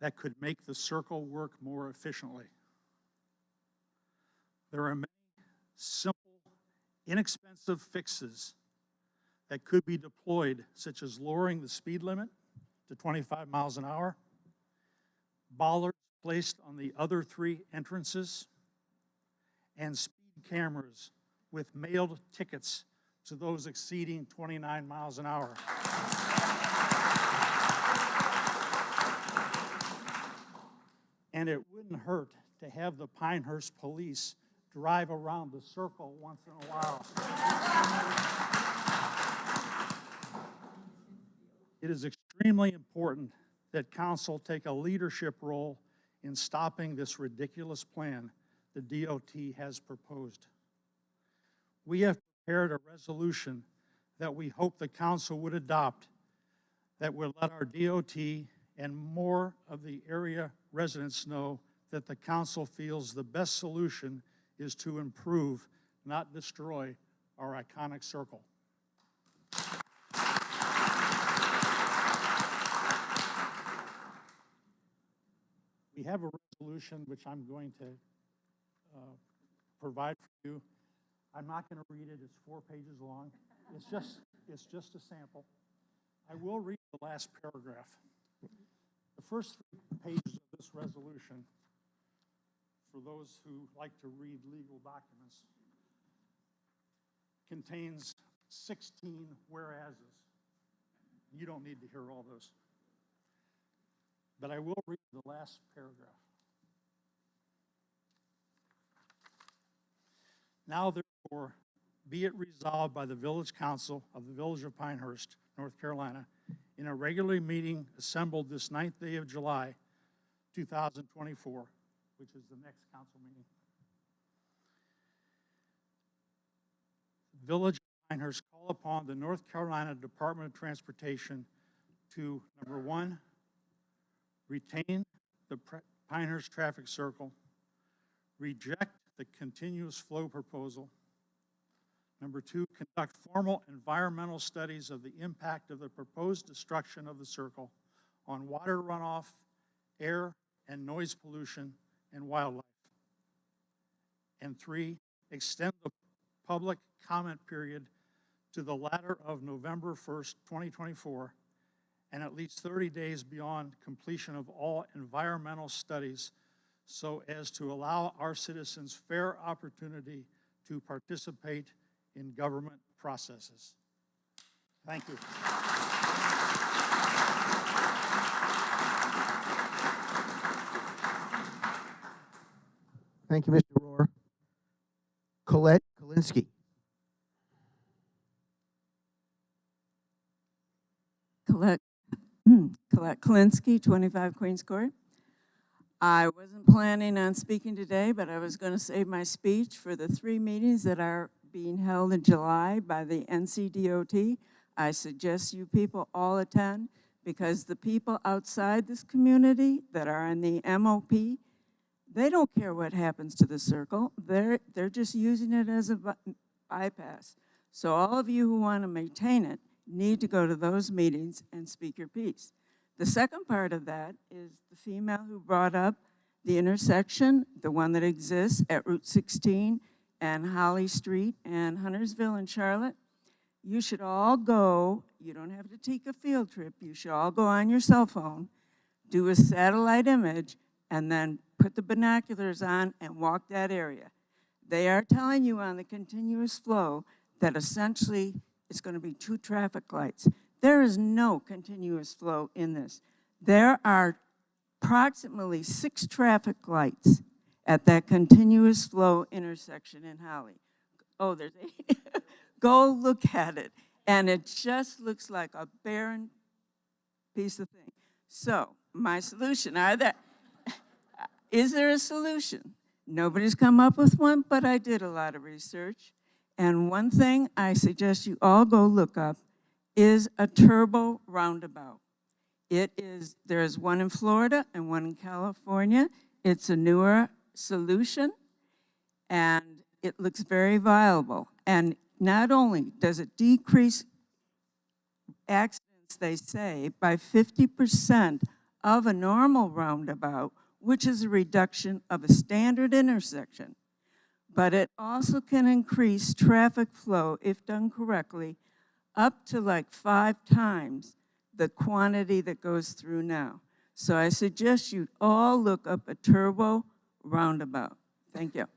that could make the circle work more efficiently. There are many simple, inexpensive fixes that could be deployed, such as lowering the speed limit to 25 miles an hour, bollards placed on the other 3 entrances, and speed cameras with mailed tickets to those exceeding 29 miles an hour. And it wouldn't hurt to have the Pinehurst police drive around the circle once in a while. It is extremely important that council take a leadership role in stopping this ridiculous plan the DOT has proposed. We have prepared a resolution that we hope the council would adopt that would let our DOT and more of the area residents know that the council feels the best solution is to improve, not destroy, our iconic circle. We have a resolution which I'm going to provide for you. I'm not going to read it. It's 4 pages long. It's just a sample. I will read the last paragraph. The first 3 pages of this resolution, for those who like to read legal documents, contains 16 whereases. You don't need to hear all those. But I will read the last paragraph. Now, therefore, be it resolved by the Village Council of the Village of Pinehurst, North Carolina, in a regular meeting assembled this 9th day of July, 2024, which is the next council meeting. Village of Pinehurst call upon the North Carolina Department of Transportation to, number 1, retain the Pinehurst traffic circle, reject the continuous flow proposal. Number 2, conduct formal environmental studies of the impact of the proposed destruction of the circle on water runoff, air and noise pollution, and wildlife. And 3, extend the public comment period to the latter of November 1st, 2024, and at least 30 days beyond completion of all environmental studies, so as to allow our citizens fair opportunity to participate in government processes. Thank you. Thank you, Mr. Rohr. Colette Kalinsky. Colette Kalinsky, 25 Queens Court. I wasn't planning on speaking today, but I was going to save my speech for the 3 meetings that are being held in July by the NCDOT. I suggest you people all attend, because the people outside this community that are in the MOP, they don't care what happens to the circle. They're just using it as a bypass. So all of you who want to maintain it need to go to those meetings and speak your piece. The second part of that is the female who brought up the intersection, the one that exists at Route 16 and Holly Street and Huntersville and Charlotte. You should all go, you don't have to take a field trip, you should all go on your cell phone, do a satellite image, and then put the binoculars on and walk that area. They are telling you on the continuous flow that essentially it's going to be 2 traffic lights. There is no continuous flow in this. There are approximately 6 traffic lights at that continuous flow intersection in Holly. Oh, there's 8. Go look at it. And it just looks like a barren piece of thing. So my solution, is there a solution? Nobody's come up with one, but I did a lot of research. And one thing I suggest you all go look up is a turbo roundabout. There's one in Florida and one in California. It's a newer solution, and it looks very viable. And not only does it decrease accidents, they say, by 50% of a normal roundabout, which is a reduction of a standard intersection, but it also can increase traffic flow, if done correctly, up to like 5 times the quantity that goes through now. So I suggest you all look up a turbo roundabout. Thank you.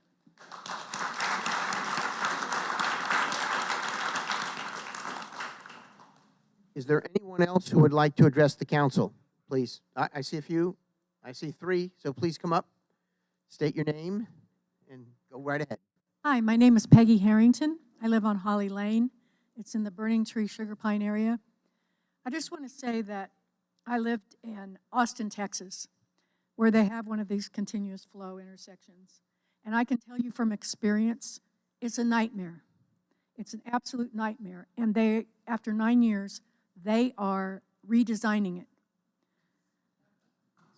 Is there anyone else who would like to address the council? Please. I see a few. I see 3, so please come up, state your name, and go right ahead. Hi, my name is Peggy Harrington. I live on Holly Lane. It's in the Burning Tree Sugar Pine area. I just want to say that I lived in Austin, Texas, where they have one of these continuous flow intersections. And I can tell you from experience, it's a nightmare. It's an absolute nightmare. And they, after 9 years, they are redesigning it.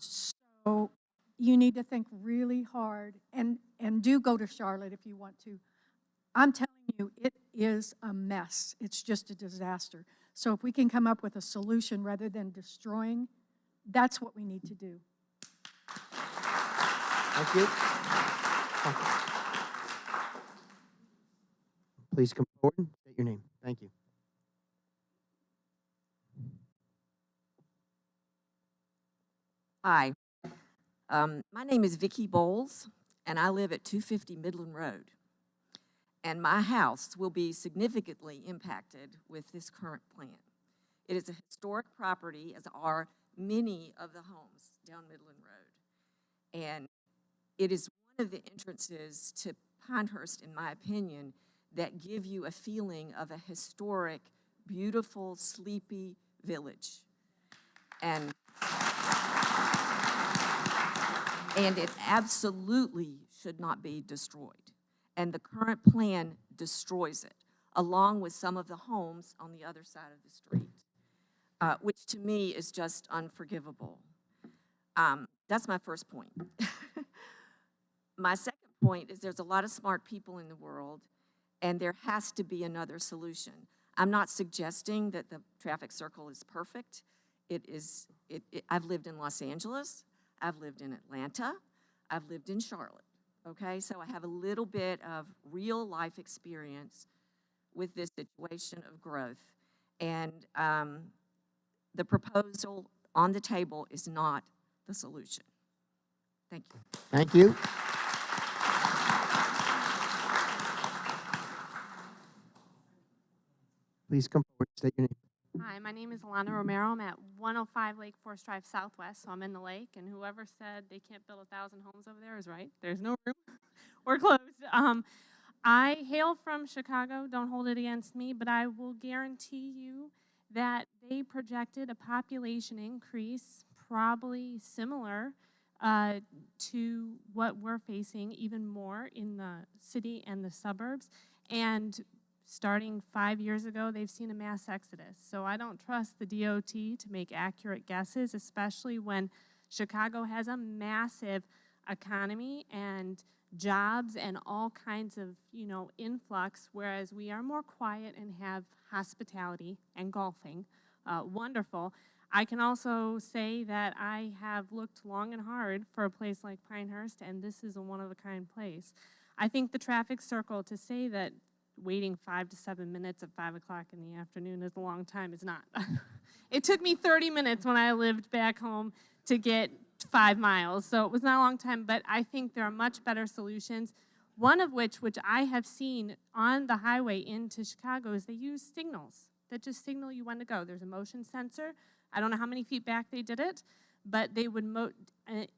So you need to think really hard, and do go to Charlotte if you want to. I'm telling you, it is a mess. It's just a disaster. So if we can come up with a solution rather than destroying, that's what we need to do. Thank you. Thank you. Please come forward and state your name. Thank you. Hi, my name is Vicki Bowles, and I live at 250 Midland Road. And my house will be significantly impacted with this current plan. It is a historic property, as are many of the homes down Midland Road. And it is one of the entrances to Pinehurst, in my opinion, that give you a feeling of a historic, beautiful, sleepy village. And it absolutely should not be destroyed. And the current plan destroys it, along with some of the homes on the other side of the street, which to me is just unforgivable. That's my first point. My second point is there's a lot of smart people in the world, and there has to be another solution. I'm not suggesting that the traffic circle is perfect. I've lived in Los Angeles. I've lived in Atlanta. I've lived in Charlotte. okay? So I have a little bit of real life experience with this situation of growth. And the proposal on the table is not the solution. Thank you. Thank you. Please come forward, state your name. Hi, my name is Alana Romero. I'm at 105 Lake Forest Drive Southwest, so I'm in the lake, and whoever said they can't build 1,000 homes over there is right. There's no room. We're closed. I hail from Chicago. Don't hold it against me, but I will guarantee you that they projected a population increase probably similar to what we're facing, even more in the city and the suburbs. And starting 5 years ago, they've seen a mass exodus. So I don't trust the DOT to make accurate guesses, especially when Chicago has a massive economy and jobs and all kinds of, influx, whereas we are more quiet and have hospitality and golfing. Wonderful. I can also say that I have looked long and hard for a place like Pinehurst, and this is a one-of-a-kind place. I think the traffic circle, to say that waiting 5 to 7 minutes at 5 o'clock in the afternoon is a long time is not. It took me 30 minutes when I lived back home to get 5 miles, so it was not a long time, but I think there are much better solutions. One of which I have seen on the highway into Chicago, is they use signals that just signal you when to go. There's a motion sensor. I don't know how many feet back they did it, but they would,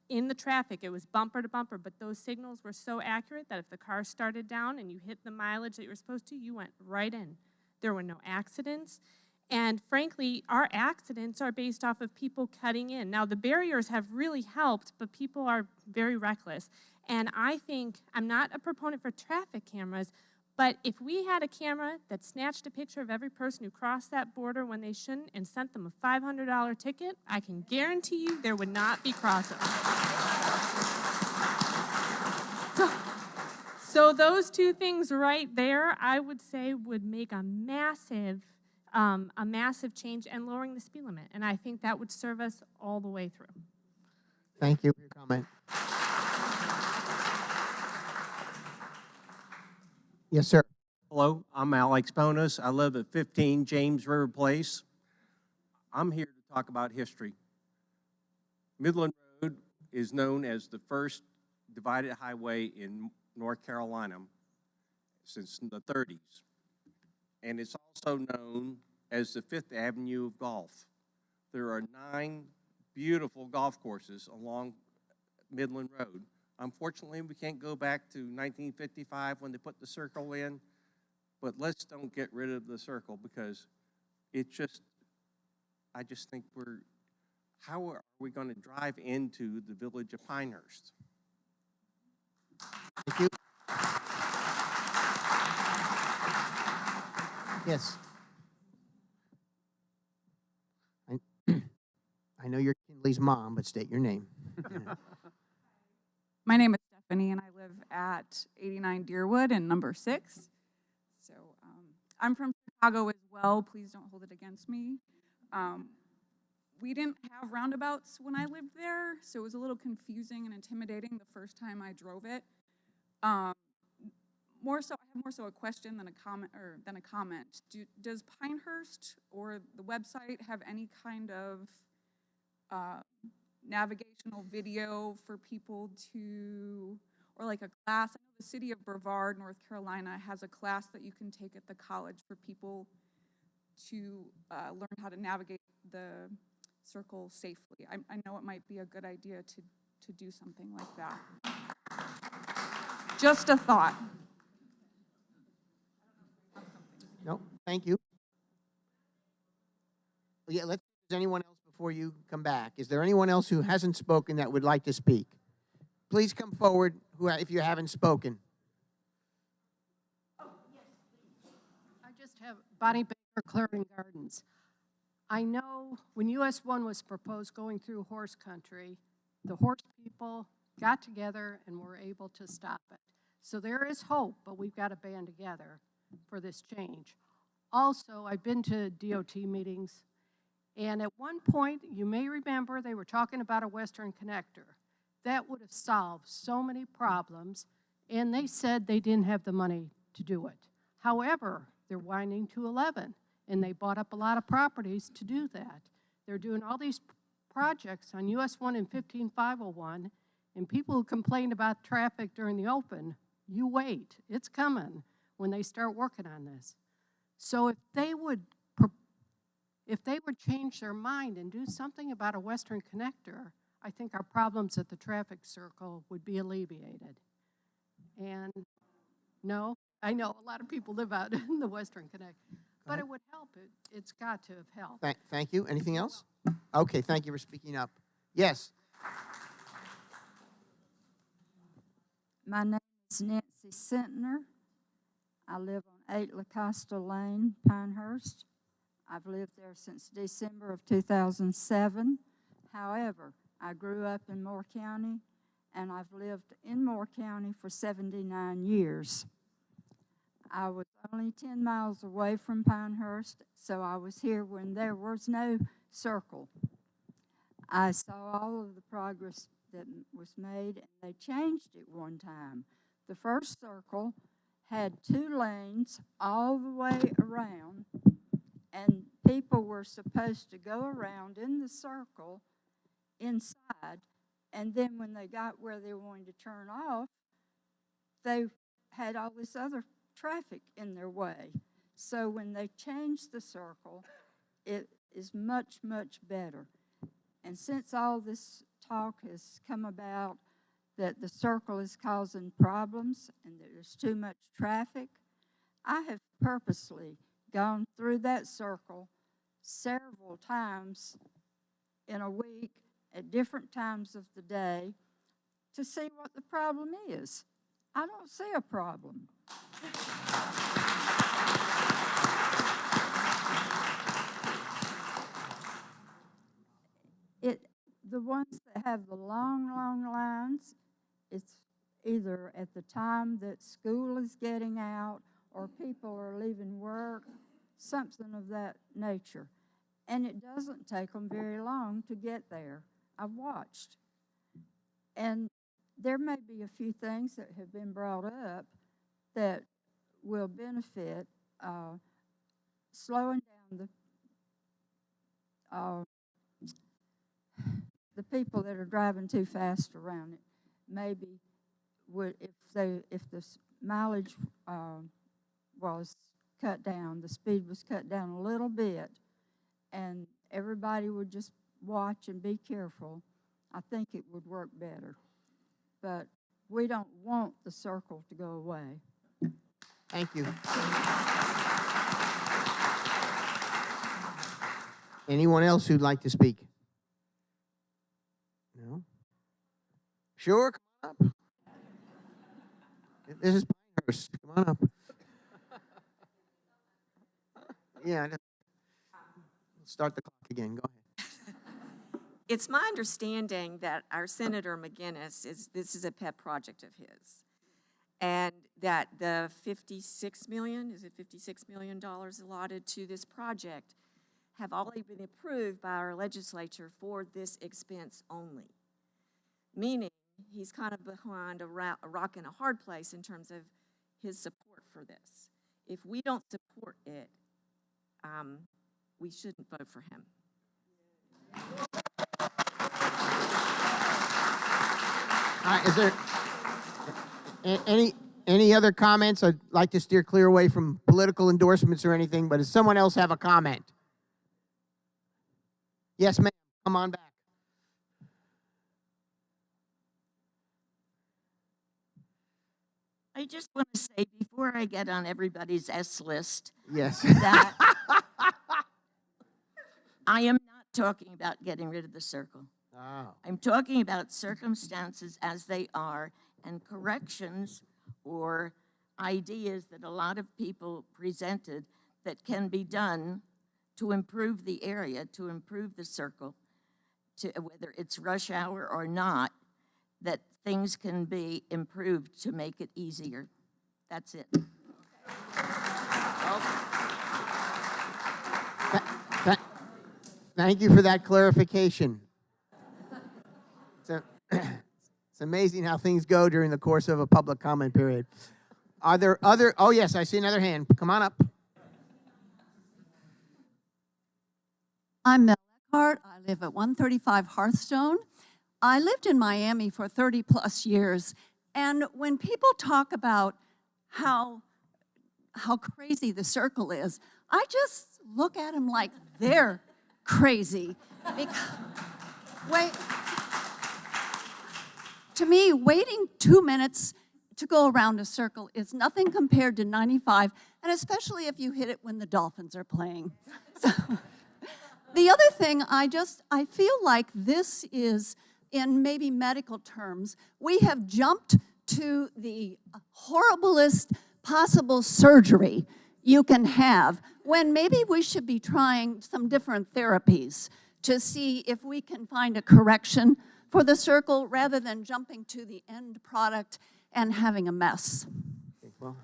in the traffic, it was bumper to bumper, but those signals were so accurate that if the car started down and you hit the mileage that you were supposed to, you went right in. There were no accidents. And frankly, our accidents are based off of people cutting in. Now, the barriers have really helped, but people are very reckless. And I think, I'm not a proponent for traffic cameras, but if we had a camera that snatched a picture of every person who crossed that border when they shouldn't and sent them a $500 ticket, I can guarantee you there would not be crosses. So those two things right there, I would say, would make a massive change and lowering the speed limit. And I think that would serve us all the way through. Thank you for your comment. Yes, sir. Hello, I'm Alex Bonas. I live at 15 James River Place. I'm here to talk about history. Midland Road is known as the first divided highway in North Carolina since the 30s. And it's also known as the Fifth Avenue of golf. There are 9 beautiful golf courses along Midland Road. Unfortunately, we can't go back to 1955 when they put the circle in, but let's don't get rid of the circle because I just think how are we going to drive into the village of Pinehurst? Thank you. Yes. I know you're Kinley's mom, but state your name. My name is Stephanie, and I live at 89 Deerwood and number 6. So I'm from Chicago as well. Please don't hold it against me. We didn't have roundabouts when I lived there, so it was a little confusing and intimidating the first time I drove it. I have more so a question than a comment. Does Pinehurst or the website have any kind of navigational video for people to, or like a class? I know the city of Brevard, North Carolina, has a class that you can take at the college for people to learn how to navigate the circle safely. I know it might be a good idea to do something like that. Just a thought. No, thank you. Yeah, is anyone else before you come back? Is there anyone else who hasn't spoken that would like to speak? Please come forward if you haven't spoken. Oh, yes, please. I just have Bonnie Baker, Clarendon Gardens. I know when US 1 was proposed going through horse country, the horse people got together and were able to stop it. So there is hope, but we've got to band together for this change. Also, I've been to DOT meetings, and at one point, you may remember, they were talking about a Western connector. that would have solved so many problems, and they said they didn't have the money to do it. However, they're winding to 11, and they bought up a lot of properties to do that. They're doing all these projects on US 1 and 15501, and people who complained about traffic during the open, you wait, it's coming when they start working on this. So if they would change their mind and do something about a Western connector, I think our problems at the traffic circle would be alleviated. And no, I know a lot of people live out in the Western Connect, but it would help. It's got to have helped. Thank you. Anything else? Okay, thank you for speaking up. Yes. My name is Nancy Sentner. I live on 8 La Costa Lane, Pinehurst. I've lived there since December of 2007. However, I grew up in Moore County, and I've lived in Moore County for 79 years. I was only 10 miles away from Pinehurst, so I was here when there was no circle. I saw all of the progress that was made, and they changed it one time. The first circle had 2 lanes all the way around, and people were supposed to go around in the circle inside, and then when they got where they wanted to turn off, they had all this other traffic in their way. So when they changed the circle, it is much, much better. And since all this talk has come about that the circle is causing problems and that there's too much traffic, I have purposely gone through that circle several times in a week at different times of the day to see what the problem is. I don't see a problem. The ones that have the long, long lines, it's either at the time that school is getting out or people are leaving work, something of that nature. And it doesn't take them very long to get there. I've watched. And there may be a few things that have been brought up that will benefit slowing down the people that are driving too fast around it. Maybe would if the mileage was cut down, the speed was cut down a little bit, and everybody would just watch and be careful, I think it would work better. But we don't want the circle to go away. Thank you. Anyone else who'd like to speak? No? Sure, come on up. This is Pinehurst. Come on up. Yeah, start the clock again. Go ahead. It's my understanding that our Senator McGinnis this is a pet project of his, and that the $56 million allotted to this project have already been approved by our legislature for this expense only, meaning he's kind of behind a rock and a hard place in terms of his support for this. If we don't support it, we shouldn't vote for him. Is there any other comments? I'd like to steer clear away from political endorsements or anything, but does someone else have a comment? Yes, ma'am. Come on back. I just want to say, before I get on everybody's S list, yes, that I am not talking about getting rid of the circle. Oh. I'm talking about circumstances as they are and corrections or ideas that a lot of people presented that can be done to improve the area, to improve the circle, to whether it's rush hour or not, that things can be improved to make it easier. That's it. Thank you for that clarification. It's amazing how things go during the course of a public comment period. Are there other, oh yes, I see another hand. Come on up. I'm Mel Eckhart. I live at 135 Hearthstone. I lived in Miami for 30 plus years, and when people talk about how crazy the Circle is, I just look at them like they're crazy. To me, waiting 2 minutes to go around a circle is nothing compared to 95, and especially if you hit it when the Dolphins are playing. So, the other thing, I feel like this is, in maybe medical terms, we have jumped to the horriblest possible surgery you can have, when maybe we should be trying some different therapies to see if we can find a correction for the circle rather than jumping to the end product and having a mess. Well,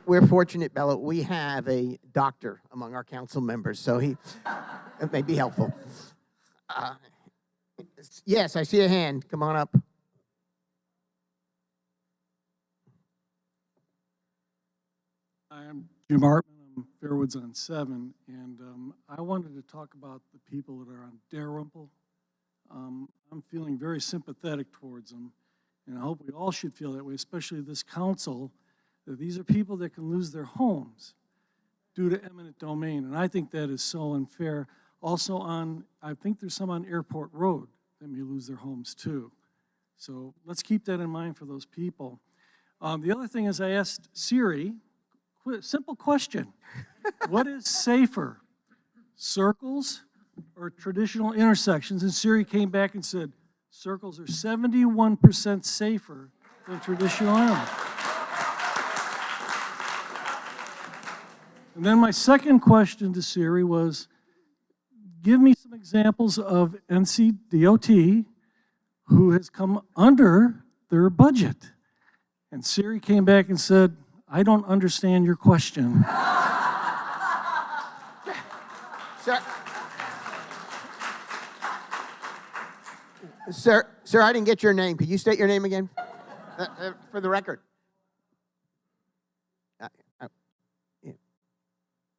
we're fortunate, Bella. We have a doctor among our council members, so it may be helpful. Yes, I see a hand. Come on up. I'm Jim Hartman. I'm Fairwoods on 7, and I wanted to talk about the people that are on Dalrymple. I'm feeling very sympathetic towards them, and I hope we all should feel that way, especially this council, that these are people that can lose their homes due to eminent domain, and I think that is so unfair. Also I think there's some on Airport Road that may lose their homes too. So let's keep that in mind for those people. The other thing is I asked Siri, simple question. What is safer, circles or traditional intersections? And Siri came back and said, circles are 71% safer than traditional intersections. And then my second question to Siri was, give me some examples of NCDOT who has come under their budget. And Siri came back and said, I don't understand your question. Sir, I didn't get your name. Could you state your name again for the record?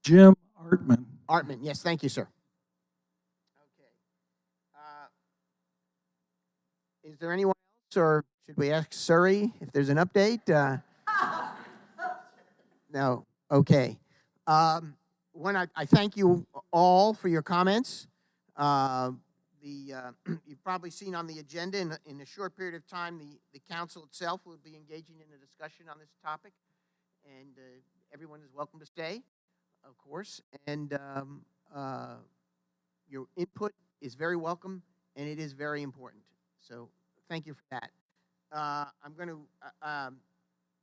Jim Artman. Artman, yes, thank you, sir. Okay. Is there anyone else, or should we ask Suri if there's an update? No. Okay. I thank you all for your comments. You've probably seen on the agenda in a short period of time, the council itself will be engaging in a discussion on this topic, and everyone is welcome to stay, of course. And your input is very welcome, and it is very important. So thank you for that. I'm going to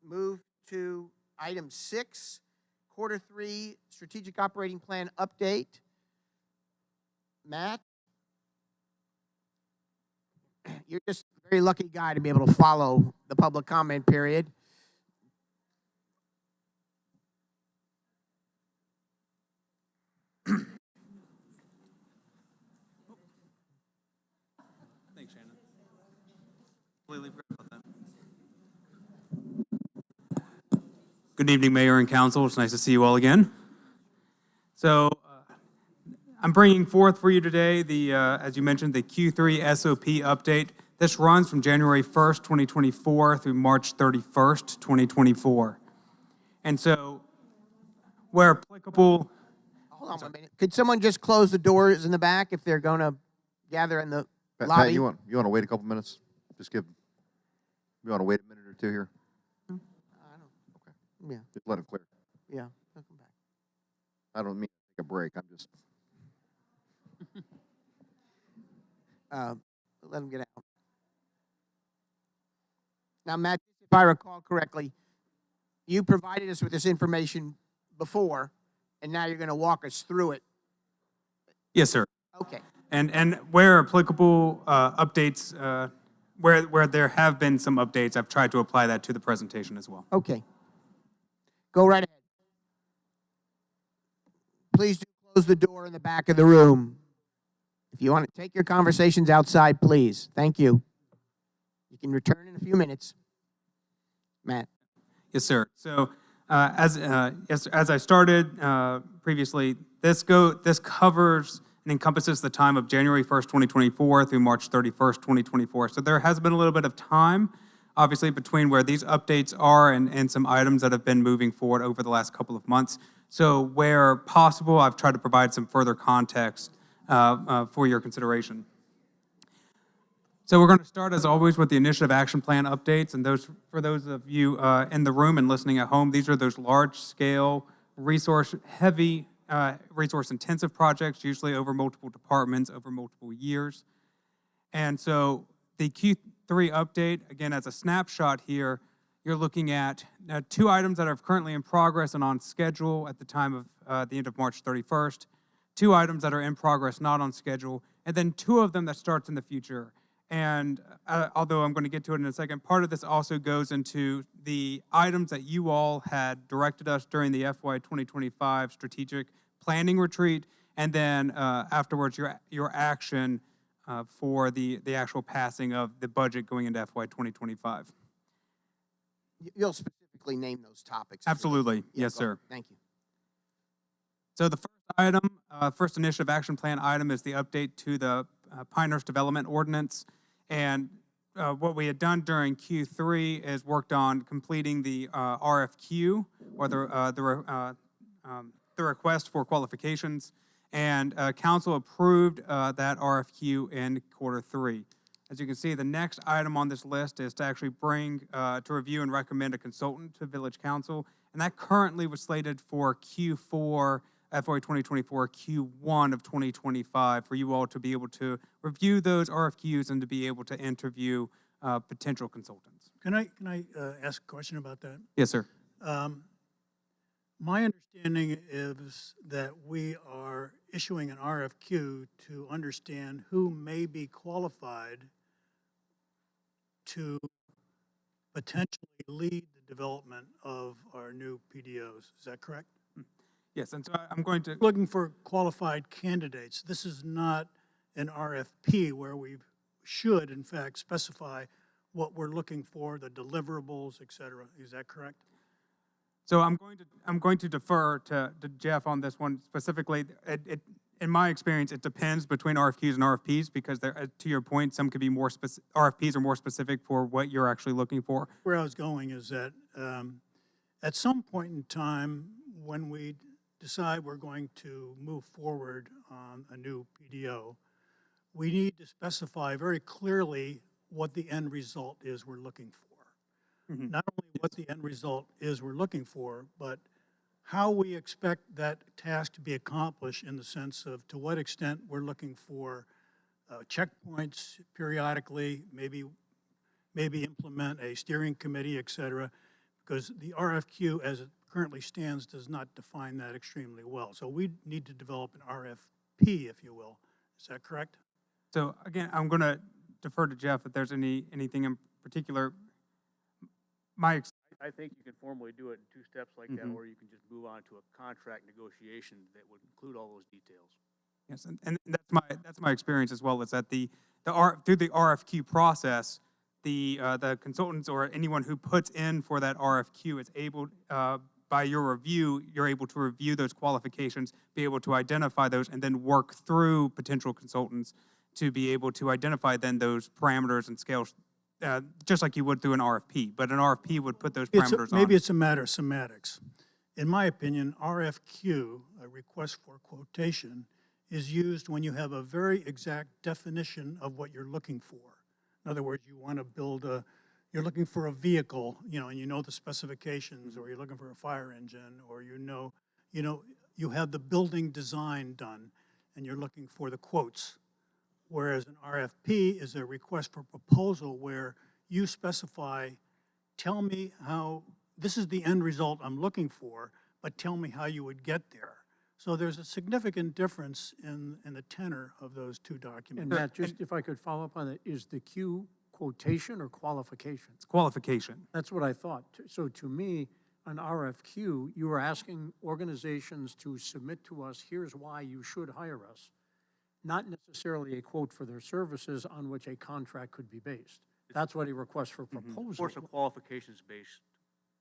move to Item 6, Q3 Strategic Operating Plan Update. Matt, you're just a very lucky guy to be able to follow the public comment period. Thanks, Shannon. Completely forgot about that. Good evening, Mayor and Council. It's nice to see you all again. So I'm bringing forth for you today as you mentioned, the Q3 SOP update. This runs from January 1st, 2024 through March 31st, 2024. And so where applicable... Hold on 1 minute. Could someone just close the doors in the back if they're going to gather in the lobby? Pat, you want to wait a couple minutes? You want to wait a minute or two here? Yeah. Just let it clear. Yeah, I'll come back. I don't mean to take a break. I'm just... Let them get out. Now, Matt, if I recall correctly, you provided us with this information before, and now you're going to walk us through it. Yes, sir. Okay. And where applicable, updates, where there have been some updates, I've tried to apply that to the presentation as well. Okay. Go right ahead. Please do close the door in the back of the room. If you want to take your conversations outside, please. Thank you. You can return in a few minutes. Matt. Yes, sir. So as I started previously, this covers and encompasses the time of January 1st, 2024 through March 31st, 2024. So there has been a little bit of time, obviously, between where these updates are and some items that have been moving forward over the last couple of months. So where possible, I've tried to provide some further context for your consideration. So we're going to start, as always, with the Initiative Action Plan updates. And for those of you in the room and listening at home, these are those large-scale, resource-heavy, resource-intensive projects, usually over multiple departments, over multiple years. And so the Q3 update, again, as a snapshot here, you're looking at 2 items that are currently in progress and on schedule at the time of the end of March 31st, 2 items that are in progress, not on schedule, and then 2 of them that starts in the future. And although I'm going to get to it in a second, part of this also goes into the items that you all had directed us during the FY 2025 strategic planning retreat, and then afterwards your action for the actual passing of the budget going into FY 2025. You'll specifically name those topics. Absolutely. Yeah, Yes, sir. Thank you. So the first item, first initiative action plan item is the update to the Pinehurst Development Ordinance. And what we had done during Q3 is worked on completing the RFQ, or the request for qualifications, and council approved that RFQ in Q3. As you can see, the next item on this list is to actually bring to review and recommend a consultant to Village Council, and that currently was slated for Q4 FY 2024, Q1 of 2025, for you all to be able to review those RFQs and to be able to interview potential consultants. Can I ask a question about that? Yes, sir. My understanding is that we are issuing an RFQ to understand who may be qualified to potentially lead the development of our new PDOs. Is that correct? Yes, and so I'm going to... Looking for qualified candidates. This is not an RFP where we should, in fact, specify what we're looking for, the deliverables, et cetera. Is that correct? So I'm going to defer to Jeff on this one specifically. In my experience, it depends between RFQs and RFPs, because to your point, some could be more specific. RFPs are more specific for what you're actually looking for. Where I was going is that at some point in time, when we decide we're going to move forward on a new PDO, we need to specify very clearly what the end result is we're looking for. Mm-hmm. Not only what the end result is we're looking for, but how we expect that task to be accomplished, in the sense of to what extent we're looking for checkpoints periodically, maybe implement a steering committee, et cetera, because the RFQ as it currently stands does not define that extremely well. So we need to develop an RFP, if you will. Is that correct? So again, I'm going to defer to Jeff if there's anything in particular. I think you can formally do it in 2 steps like that, or you can just move on to a contract negotiation that would include all those details. Yes, and that's my experience as well. Is that through the RFQ process, the consultants or anyone who puts in for that RFQ is able, by your review, you're able to review those qualifications, be able to identify those, and then work through potential consultants to be able to identify then those parameters and scales, just like you would through an RFP. But an RFP would put those parameters on. Maybe it's a matter of semantics. In my opinion, RFQ, a request for quotation, is used when you have a very exact definition of what you're looking for. In other words, you want to build you're looking for a vehicle, and you know the specifications, or you're looking for a fire engine, or you have the building design done, and you're looking for the quotes. Whereas an RFP is a request for proposal where you specify, tell me how, this is the end result I'm looking for, but tell me how you would get there. So there's a significant difference in the tenor of those 2 documents. And Matt, just if I could follow up on that, is the Q quotation or qualification? It's qualification. That's what I thought. So to me, an RFQ, you are asking organizations to submit to us, here's why you should hire us. not necessarily a quote for their services on which a contract could be based. That's what he requests for proposal. Of course, a qualifications-based,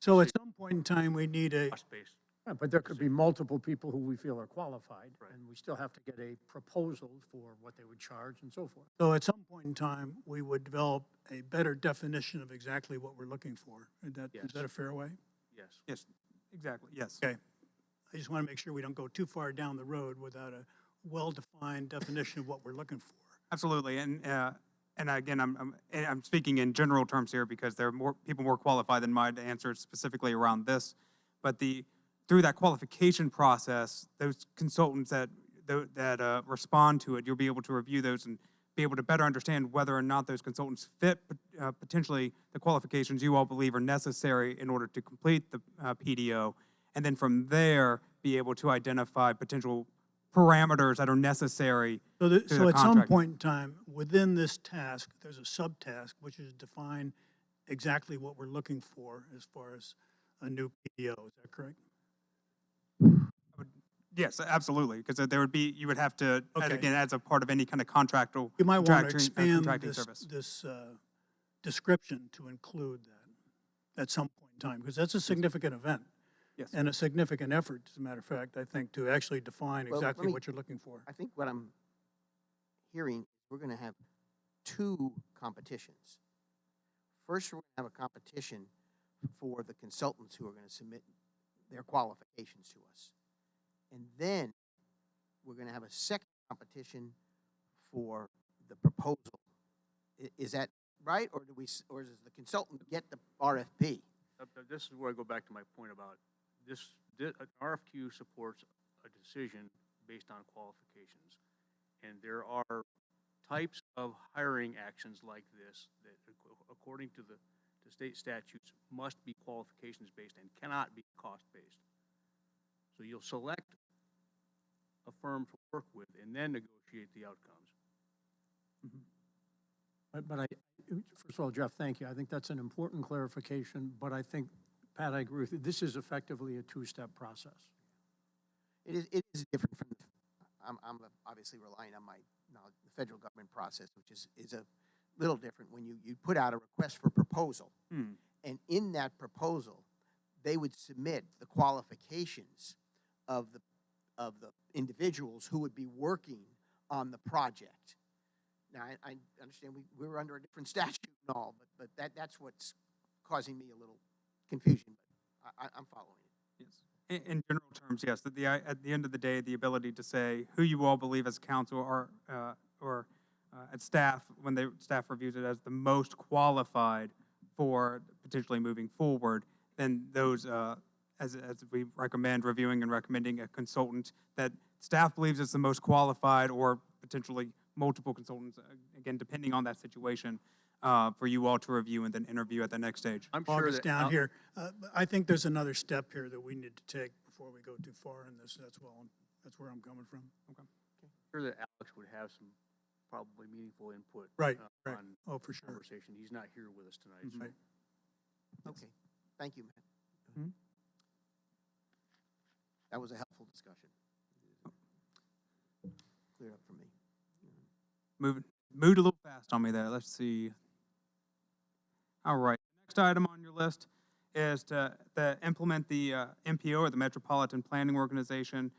So at some point in time, we need a, cost-based. Yeah, but there could be multiple people who we feel are qualified, and we still have to get a proposal for what they would charge and so forth. so at some point in time, we would develop a better definition of exactly what we're looking for. Is that a fair way? Yes. Yes, exactly, yes. Okay. I just want to make sure we don't go too far down the road without a well-defined definition of what we're looking for. Absolutely, and again, I'm speaking in general terms here because there are more people more qualified than mine to answer specifically around this. But through that qualification process, those consultants that respond to it, you'll be able to review those and be able to better understand whether or not those consultants fit potentially the qualifications you all believe are necessary in order to complete the PDO, and then from there be able to identify potential parameters that are necessary. So, to the at some contract. point in time, within this task, there's a subtask, which is define exactly what we're looking for as far as a new PDO. Is that correct? Yes, absolutely, because you would have to, Okay. again, as a part of any kind of contractual You might want to contracting expand service. this description to include that at some point in time, because that's a significant event. Yes. And a significant effort, as a matter of fact, I think, to actually define Well, exactly let me- what you're looking for. I think what I'm hearing, we're going to have two competitions. First, we're going to have a competition for the consultants who are going to submit their qualifications to us. And then we're going to have a second competition for the proposal. Is that right, or or does the consultant get the RFP? This is where I go back to my point about an RFQ supports a decision based on qualifications. And there are types of hiring actions like this that, according to the state statutes, must be qualifications-based and cannot be cost-based. So you'll select a firm to work with and then negotiate the outcomes. But first of all, Jeff, thank you. I think that's an important clarification, but I think, Pat, I agree with you. This is effectively a two-step process. It is different from, I'm obviously relying on my knowledge, the federal government process, which is a little different when you put out a request for proposal. And in that proposal, they would submit the qualifications of the individuals who would be working on the project. Now, I understand we were under a different statute and all, but that's what's causing me a little confusion, but I'm following it. Yes. In general terms, yes. At the end of the day, the ability to say who you all believe as council or at staff, when staff reviews it as the most qualified for potentially moving forward, then those, as we recommend reviewing and recommending a consultant that staff believes is the most qualified, or potentially multiple consultants, again, depending on that situation, for you all to review and then interview at the next stage. I'm Bog sure us that down here. I think there's another step here that we need to take before we go too far in this. That's where I'm coming from. Okay. I'm sure that Alex would have some probably meaningful input. Right. On Oh, for sure. conversation. He's not here with us tonight. So. Right. Okay, thank you, Matt. That was a helpful discussion. Clear up for me. Moved a little fast on me there. Let's see. All right. Next item on your list is to implement the MPO, or the Metropolitan Planning Organization,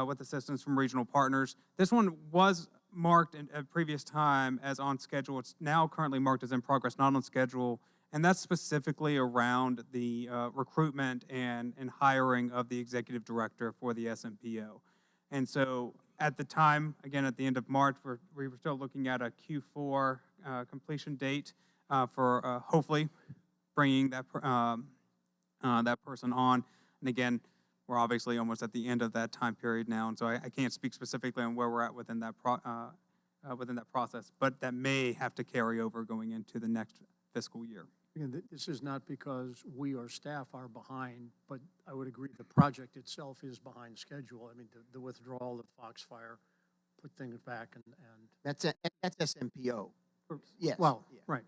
with assistance from regional partners. This one was marked at a previous time as on schedule. It's now currently marked as in progress, not on schedule. And that's specifically around the recruitment and hiring of the executive director for the SMPO. And so at the time, again, at the end of March, we were still looking at a Q4 completion date for hopefully bringing that person on. And again, we're obviously almost at the end of that time period now, and so I can't speak specifically on where we're at within that process, but that may have to carry over going into the next fiscal year. Again, this is not because we or staff are behind, but I would agree the project itself is behind schedule. I mean, the withdrawal of Foxfire put things back and That's SMPO. Yes. well, yeah. right.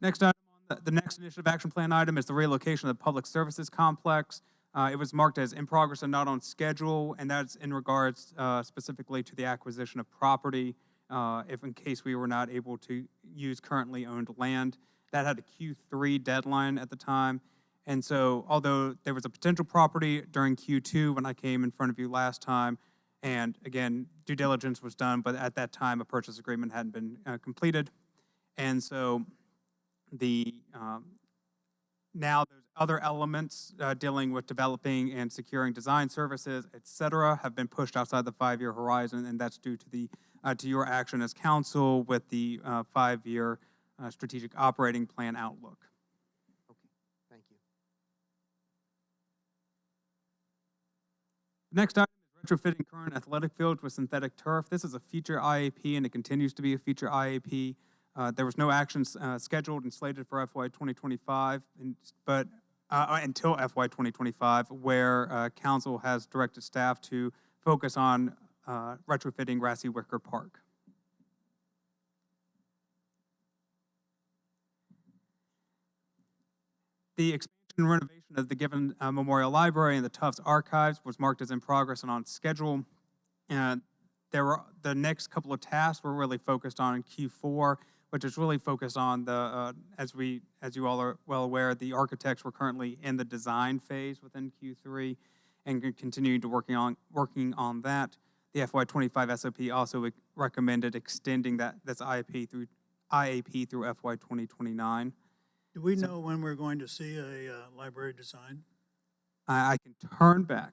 Next item on the next initiative action plan item is the relocation of the Public Services Complex. It was marked as in progress and not on schedule, and that's in regards specifically to the acquisition of property, if in case we were not able to use currently owned land. That had a Q3 deadline at the time. And so although there was a potential property during Q2 when I came in front of you last time, and again, due diligence was done, but at that time, a purchase agreement hadn't been completed. And so now there's other elements dealing with developing and securing design services, et cetera, have been pushed outside the 5-year horizon, and that's due to to your action as council with the 5-year strategic operating plan outlook. Okay, thank you. Next item is retrofitting current athletic fields with synthetic turf. This is a future IAP, and it continues to be a future IAP. There was no action scheduled and slated for FY 2025, but until FY 2025, where council has directed staff to focus on retrofitting Grassy Wicker Park. The expansion and renovation of the Given Memorial Library and the Tufts Archives was marked as in progress and on schedule. And the next couple of tasks were really focused on in Q4, which is really focused on as you all are well aware, the architects were currently in the design phase within Q3 and continuing to working on that. The FY25 SOP also recommended extending this IAP through FY 2029. Do we know when we're going to see a library design? I can turn back.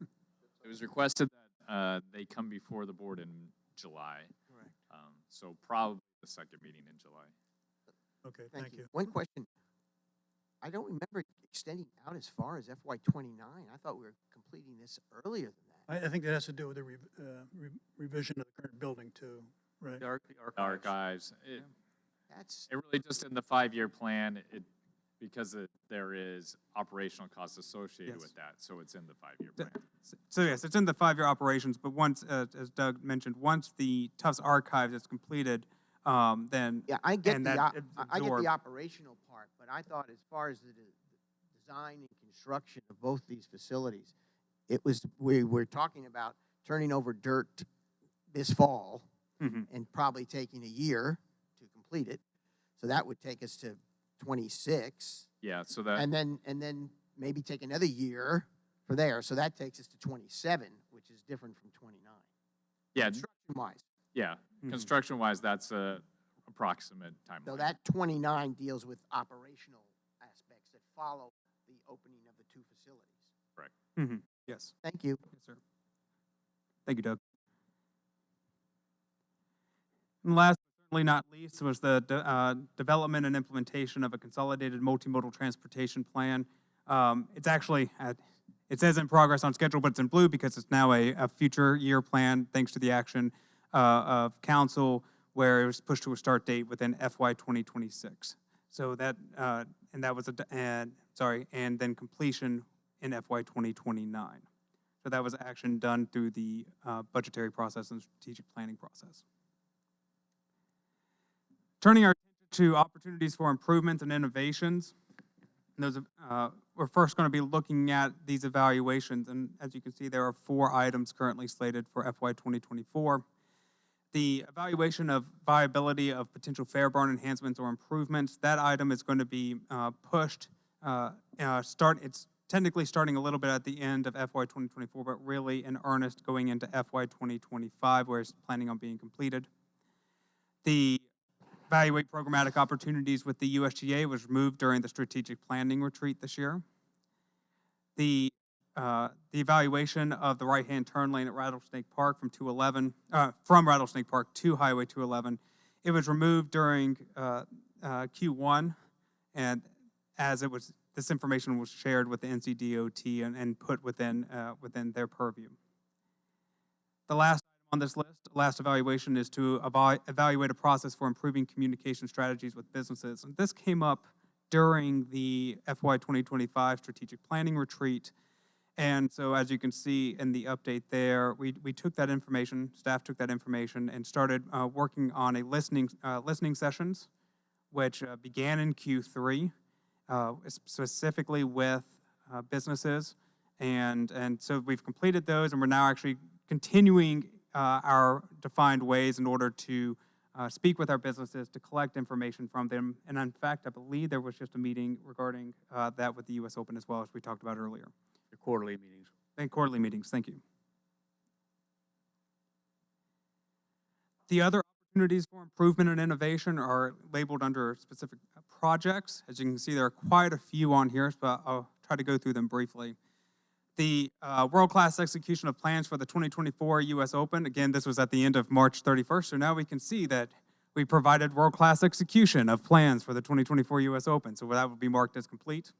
It was requested that they come before the board in July. Correct. So probably the second meeting in July. Okay, thank you. One question. I don't remember extending out as far as FY 29. I thought we were completing this earlier than that. I think that has to do with the revision of the current building too, right? The archives. That's it really just in the 5-year plan, because there is operational costs associated with that, so it's in the 5-year plan. So yes, it's in the 5-year operations, but once, as Doug mentioned, once the Tufts Archives is completed, then yeah, I get the absorbed. operational part, but I thought as far as the design and construction of both these facilities, we were talking about turning over dirt this fall and probably taking a year to complete it. So that would take us to 26. Yeah, so that and then maybe take another year for there. So that takes us to 27, which is different from 29. Yeah, construction-wise. Yeah, construction-wise, that's a approximate timeline. So that 29 deals with operational aspects that follow the opening of the 2 facilities. Correct. Yes. Thank you. Yes, sir. Thank you, Doug. And last but certainly not least was the development and implementation of a consolidated multimodal transportation plan. It's actually, it says in progress on schedule, but it's in blue because it's now a future year plan thanks to the action of council where it was pushed to a start date within FY 2026. So that, and that was and then completion in FY 2029. So that was action done through the budgetary process and strategic planning process. Turning our attention to opportunities for improvements and innovations, we're first going to be looking at these evaluations, and as you can see, there are 4 items currently slated for FY 2024. The evaluation of viability of potential Fairburn enhancements or improvements, that item is going to be pushed. It's technically starting a little bit at the end of FY 2024, but really in earnest going into FY 2025, where it's planning on being completed. The evaluate programmatic opportunities with the USGA was removed during the strategic planning retreat this year. The evaluation of the right-hand turn lane at Rattlesnake Park from Rattlesnake Park to Highway 211, it was removed during Q1, and as this information was shared with the NCDOT and put within their purview. The last on this last evaluation is to evaluate a process for improving communication strategies with businesses. And this came up during the FY 2025 strategic planning retreat. And so as you can see in the update there, we took that information, staff took that information and started working on a listening sessions, which began in Q3 specifically with businesses. And so we've completed those, and we're now actually continuing our defined ways in order to speak with our businesses to collect information from them. And in fact, I believe there was just a meeting regarding that with the U.S. Open as well, as we talked about earlier. The quarterly meetings. And quarterly meetings, thank you. The other opportunities for improvement and innovation are labeled under specific projects. As you can see, there are quite a few on here, but I'll try to go through them briefly. The world-class execution of plans for the 2024 U.S. Open. Again, this was at the end of March 31st, so now we can see that we provided world-class execution of plans for the 2024 U.S. Open, so that would be marked as complete.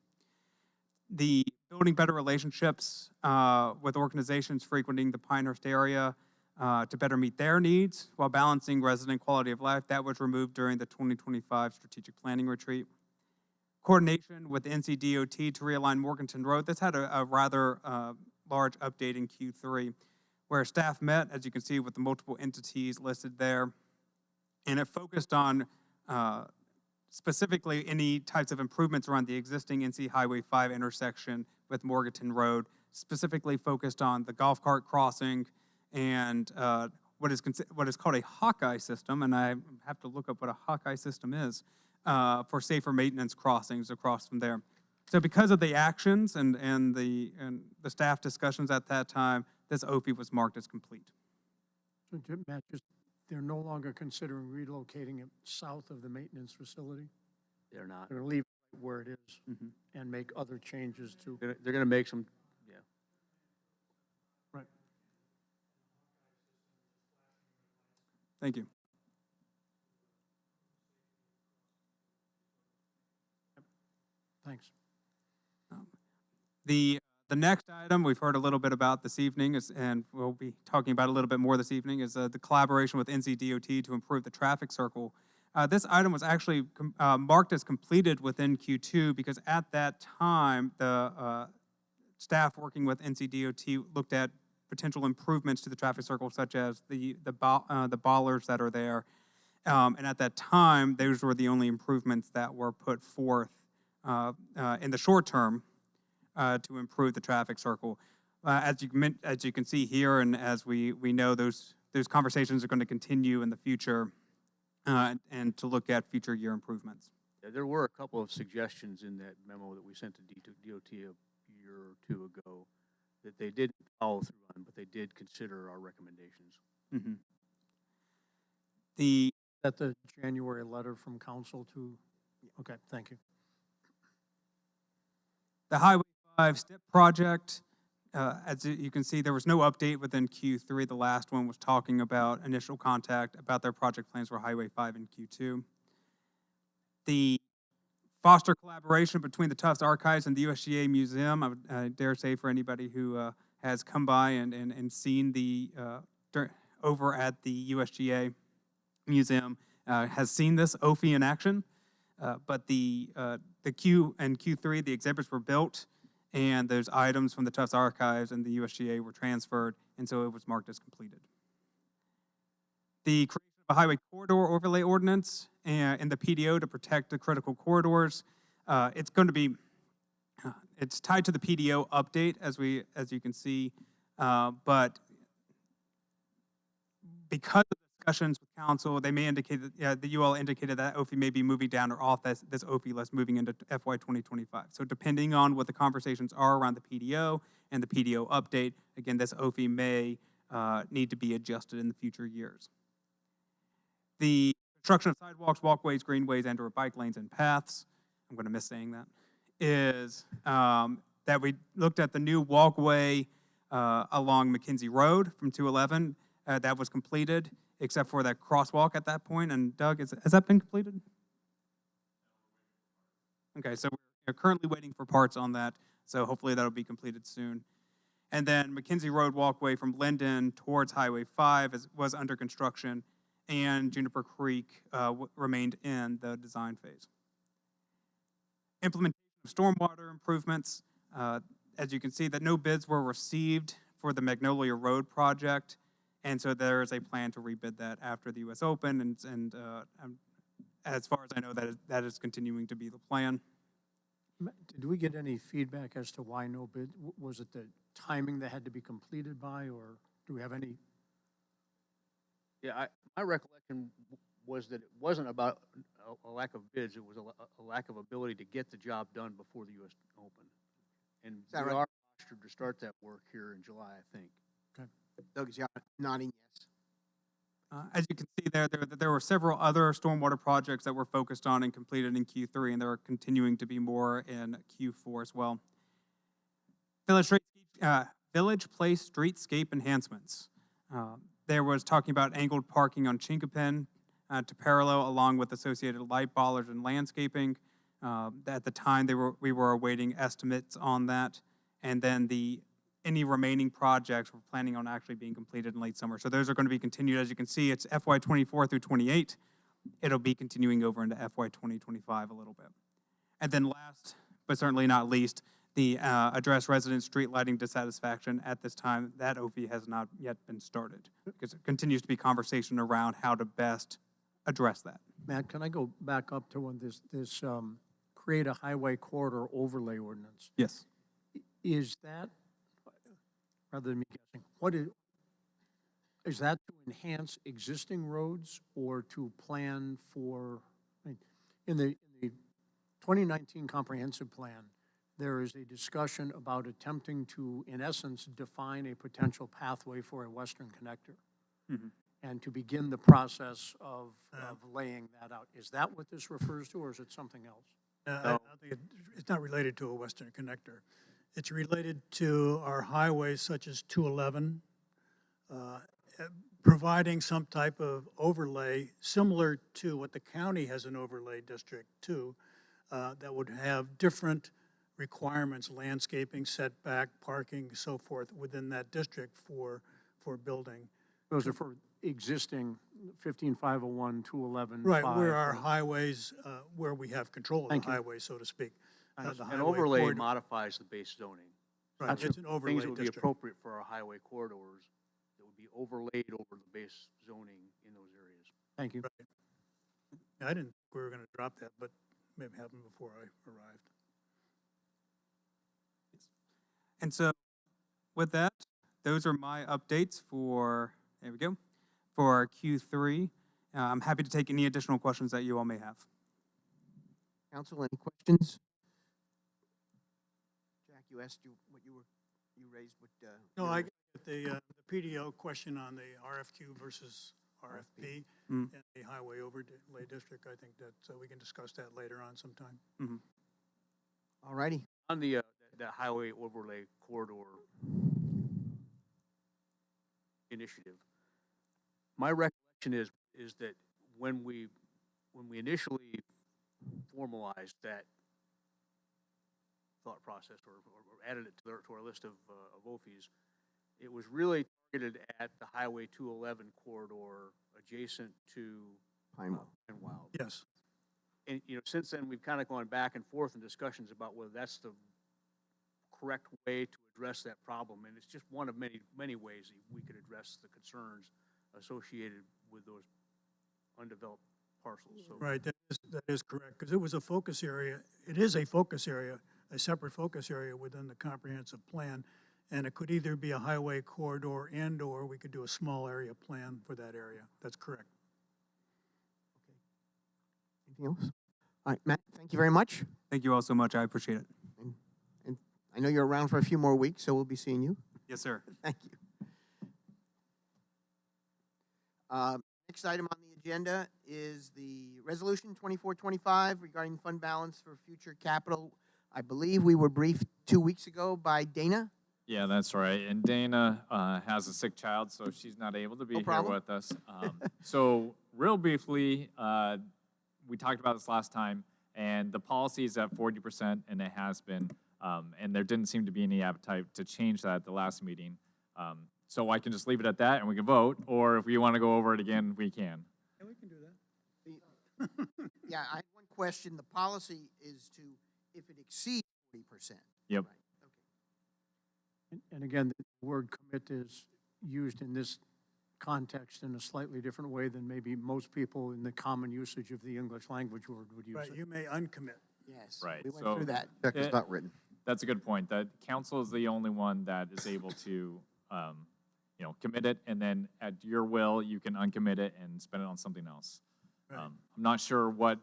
The building better relationships with organizations frequenting the Pinehurst area to better meet their needs while balancing resident quality of life. That was removed during the 2025 strategic planning retreat. Coordination with NCDOT to realign Morganton Road. This had a rather large update in Q3 where staff met, as you can see, with the multiple entities listed there. And it focused on specifically any types of improvements around the existing NC Highway 5 intersection with Morganton Road, specifically focused on the golf cart crossing and what is called a Hawkeye system, and I have to look up what a Hawkeye system is, for safer maintenance crossings across from there. So because of the actions and the staff discussions at that time, this OFI was marked as complete. So, Matt, they're no longer considering relocating it south of the maintenance facility? They're not. They're going to leave it where it is and make other changes to. They're going to make some, yeah. Right. Thank you. Thanks. The next item we've heard a little bit about this evening and we'll be talking about a little bit more this evening, is the collaboration with NCDOT to improve the traffic circle. This item was actually marked as completed within Q2 because at that time, the staff working with NCDOT looked at potential improvements to the traffic circle, such as the bollards that are there. And at that time, those were the only improvements that were put forth in the short term to improve the traffic circle. As you can see here, and as we know, those conversations are going to continue in the future and to look at future year improvements. Yeah, there were a couple of suggestions in that memo that we sent to DOT a year or two ago that they didn't follow through on, but they did consider our recommendations. Mm-hmm. Is that the January letter from council to? Okay, thank you. The Highway 5 STIP project, as you can see, there was no update within Q3. The last one was talking about initial contact about their project plans for Highway 5 in Q2. The foster collaboration between the Tufts Archives and the USGA Museum, I dare say for anybody who has come by and seen the, over at the USGA Museum, has seen this OFI in action. But the Q3, the exhibits were built, and those items from the Tufts Archives and the USGA were transferred, and so it was marked as completed. The creation of a highway corridor overlay ordinance and the PDO to protect the critical corridors. It's going to be, it's tied to the PDO update, as you can see, but because of discussions with council, they may indicate that the UL indicated that OFI may be moving down or off this OFI list moving into FY 2025. So depending on what the conversations are around the PDO and the PDO update, again, this OFI may need to be adjusted in the future years. The construction of sidewalks, walkways, greenways, and/or bike lanes and paths, I'm going to miss saying that, is that we looked at the new walkway along McKenzie Road from 211. That was completed, except for that crosswalk at that point. And Doug, has that been completed? Okay, so we're currently waiting for parts on that, so hopefully that'll be completed soon. And then McKenzie Road walkway from Linden towards Highway 5 was under construction, and Juniper Creek remained in the design phase. Implementation of stormwater improvements. As you can see, that no bids were received for the Magnolia Road project, and so there is a plan to rebid that after the U.S. Open, and as far as I know, that is continuing to be the plan. Did we get any feedback as to why no bid? Was it the timing that had to be completed by, or do we have any? Yeah, my recollection was that it wasn't about a lack of bids, it was a lack of ability to get the job done before the US Open. And that we right? are postured to start that work here in July, I think. Okay. Doug is nodding yes. As you can see there were several other stormwater projects that were focused on and completed in Q3, and there are continuing to be more in Q4 as well. Village Place streetscape enhancements. There was talking about angled parking on Chinkopin to parallel, along with associated light bollards and landscaping. At the time, we were awaiting estimates on that, and then any remaining projects we're planning on actually being completed in late summer. So those are going to be continued. As you can see, it's FY '24 through '28. It'll be continuing over into FY 2025 a little bit. And then last, but certainly not least, the address resident street lighting dissatisfaction. At this time, that OP has not yet been started because it continues to be conversation around how to best address that. Matt, can I go back up to when this create a highway corridor overlay ordinance? Yes. Is that, rather than me guessing, what is that to enhance existing roads or to plan for, in the 2019 comprehensive plan, there is a discussion about attempting to, in essence, define a potential pathway for a western connector. Mm-hmm. And to begin the process of laying that out. Is that what this refers to, or is it something else? I think it's not related to a western connector. It's related to our highways such as 211, providing some type of overlay similar to what the county has an overlay district too, that would have different requirements, landscaping, setback, parking, so forth within that district for building. Those are for existing 15501, 211. Right, where our highways, where we have control of the Thank you. highway, so to speak. The An highway overlay corridor. modifies the base zoning. Right, it's an overlay Things that would be district. appropriate for our highway corridors that would be overlaid over the base zoning in those areas. Thank you. I didn't think we were going to drop that, but maybe it happened before I arrived. And so with that, those are my updates for, there we go, for Q3. I'm happy to take any additional questions that you all may have. Council, any questions? Jack, you asked what you raised what. No, I get the PDO question on the RFQ versus RFP and the highway overlay district. I think that we can discuss that later on sometime. Mm-hmm. All righty. On the that highway overlay corridor initiative, my recollection is that when we initially formalized that thought process or added it to our list of OFIs, it was really targeted at the Highway 211 corridor adjacent to Pine Wild. Pine Wild. Yes. And since then we've kind of gone back and forth in discussions about whether that's the correct way to address that problem, and it's just one of many ways that we could address the concerns associated with those undeveloped parcels. So, Right, that is correct, because it was a focus area. It is a focus area, a separate focus area within the comprehensive plan, and it could either be a highway corridor and/or we could do a small area plan for that area. That's correct. Anything else? All right, Matt, thank you very much. Thank you all so much. I appreciate it. And I know you're around for a few more weeks, so we'll be seeing you. Yes, sir. Thank you. Next item on the agenda is the resolution 2425 regarding fund balance for future capital. I believe we were briefed 2 weeks ago by Dana. Yeah, that's right. And Dana has a sick child, so she's not able to be here with us. So real briefly, we talked about this last time, and the policy is at 40%, and it has been. And there didn't seem to be any appetite to change that at the last meeting. So I can just leave it at that, and we can vote, or if we want to go over it again, we can. Yeah, we can do that. Yeah, I have one question. The policy is to, if it exceeds 40%. Yep. And again, the word commit is used in this context in a slightly different way than maybe most people in the common usage of the English language would use Right, it. you may uncommit. Yes. Right. We went so through that. Check is not written. That's a good point. That council is the only one that is able to, commit it, and then at your will, you can uncommit it and spend it on something else. Right. I'm not sure what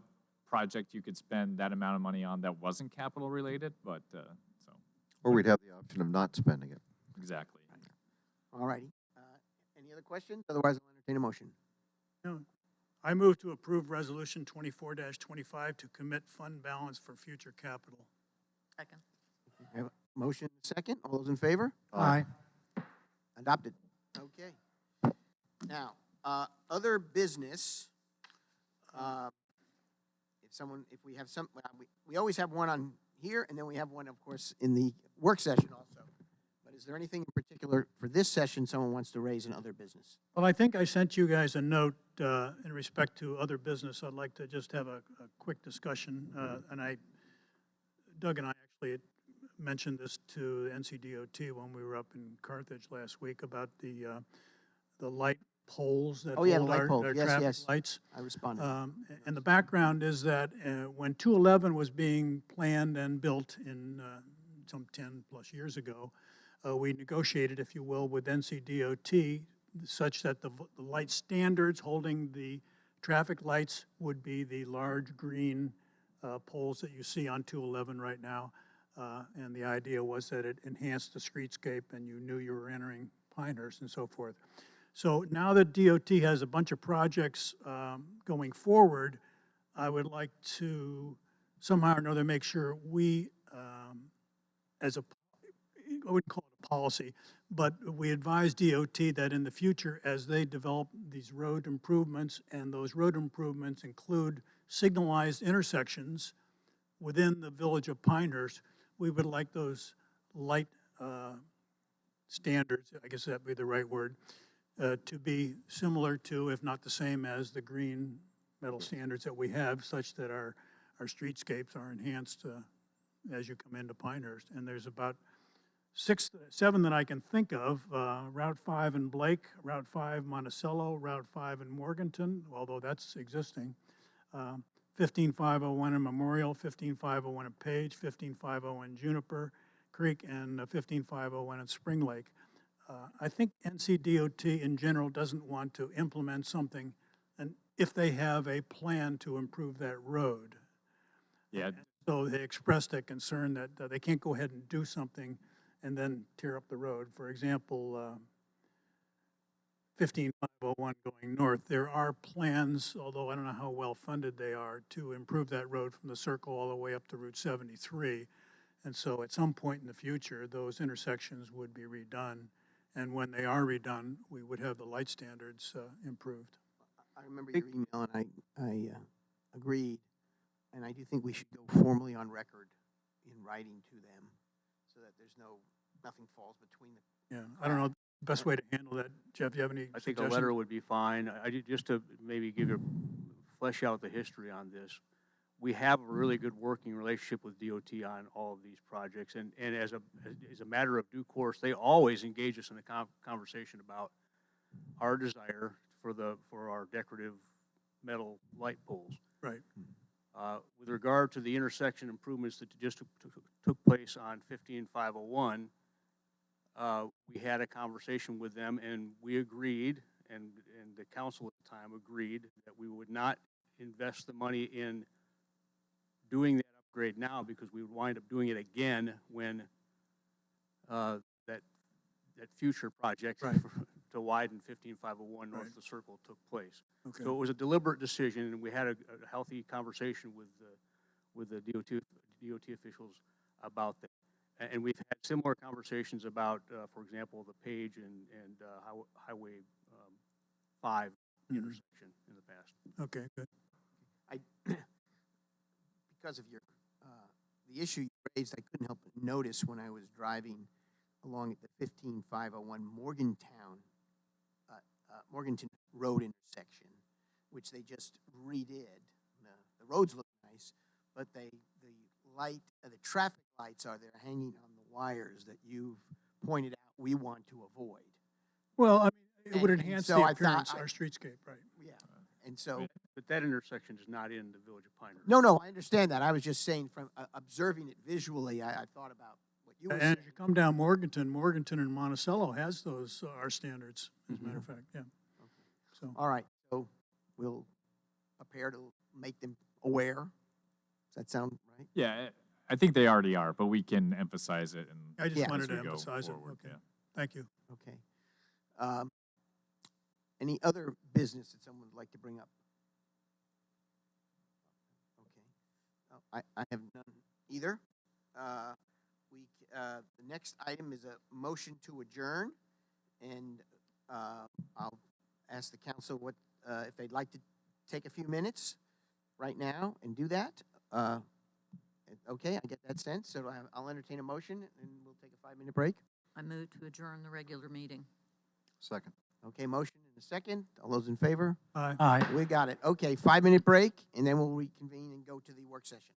project you could spend that amount of money on that wasn't capital related, but so Or we'd have the option of not spending it. exactly. All righty. Any other questions? Otherwise, I'll entertain a motion. No. I move to approve Resolution 24-25 to commit fund balance for future capital. Second. I have a motion and a second. All those in favor? Aye. Adopted. Okay. Now, other business. If we have some, we always have one on here, and then we have one, of course, in the work session also. But is there anything in particular for this session someone wants to raise in other business? Well, I think I sent you guys a note in respect to other business. I'd like to just have a quick discussion. Doug and I actually mentioned this to NCDOT when we were up in Carthage last week about the light poles that Oh, yeah, the hold light our poles. Yes, traffic yes. lights. I responded. And the background is that when 211 was being planned and built in some 10 plus years ago, we negotiated, if you will, with NCDOT such that the light standards holding the traffic lights would be the large green poles that you see on 211 right now. And the idea was that it enhanced the streetscape and you knew you were entering Pinehurst and so forth. So now that DOT has a bunch of projects going forward, I would like to somehow or another make sure we, I wouldn't call it a policy, but we advise DOT that in the future, as they develop these road improvements, and those road improvements include signalized intersections within the village of Pinehurst, we would like those light standards, I guess that'd be the right word, to be similar to, if not the same as, the green metal standards that we have, such that our streetscapes are enhanced as you come into Pinehurst. And there's about 7 that I can think of, Route 5 in Blake, Route 5 Monticello, Route 5 in Morganton, although that's existing, 15501 in Memorial, 15501 in Page, 15501 in Juniper Creek, and 15501 in Spring Lake. I think NCDOT in general doesn't want to implement something and if they have a plan to improve that road. Yeah. So they expressed a concern that they can't go ahead and do something and then tear up the road. For example, 15501 going north, there are plans, although I don't know how well funded they are, to improve that road from the circle all the way up to Route 73. And so at some point in the future, those intersections would be redone. And when they are redone, we would have the light standards improved. I remember your email, and I agreed, and I do think we should go formally on record in writing to them, so that there's nothing falls between the. Yeah, I don't know the best way to handle that. Jeff, you have any I think a suggestions? letter would be fine. Just to maybe flesh out the history on this. We have a really good working relationship with DOT on all of these projects, and as a matter of due course, they always engage us in a conversation about our desire for our decorative metal light poles. Right. With regard to the intersection improvements that just took place on 15501, we had a conversation with them, and we agreed, and the council at the time agreed that we would not invest the money in doing that upgrade now, because we would wind up doing it again when that future project Right. to widen 15501 north of the circle took place. Okay. So it was a deliberate decision, and we had a healthy conversation with the DOT officials about that. And we've had similar conversations about, for example, the Page and Highway 5 intersection in the past. Okay, good. Because of the issue you raised, I couldn't help but notice when I was driving along at the 15501 Morganton Road intersection, which they just redid. The roads look nice, but the traffic lights are there hanging on the wires that you've pointed out we want to avoid. Well, I mean, It would And enhance so the I thought appearance, our streetscape, right? Yeah, and so, But that intersection is not in the Village of Pinehurst. no, I understand that. I was just saying from observing it visually, I thought about what you were And saying. as you come down Morganton and Monticello has those, our standards, as a matter of fact, yeah. So, All right, so we'll prepare to make them aware. Does that sound right? Yeah, I think they already are, but we can emphasize it and. I just Yeah. wanted as to we go emphasize it, forward, okay. yeah. Thank you. Okay. Any other business that someone would like to bring up? Okay. I have none either. The next item is a motion to adjourn, and I'll ask the council what, if they'd like to take a few minutes right now and do that. Okay, I get that sense, so I'll entertain a motion, and we'll take a 5-minute break. I move to adjourn the regular meeting. Second. Okay, motion and a second. All those in favor? Aye. Aye. We got it. Okay, 5-minute break, and then we'll reconvene and go to the work session.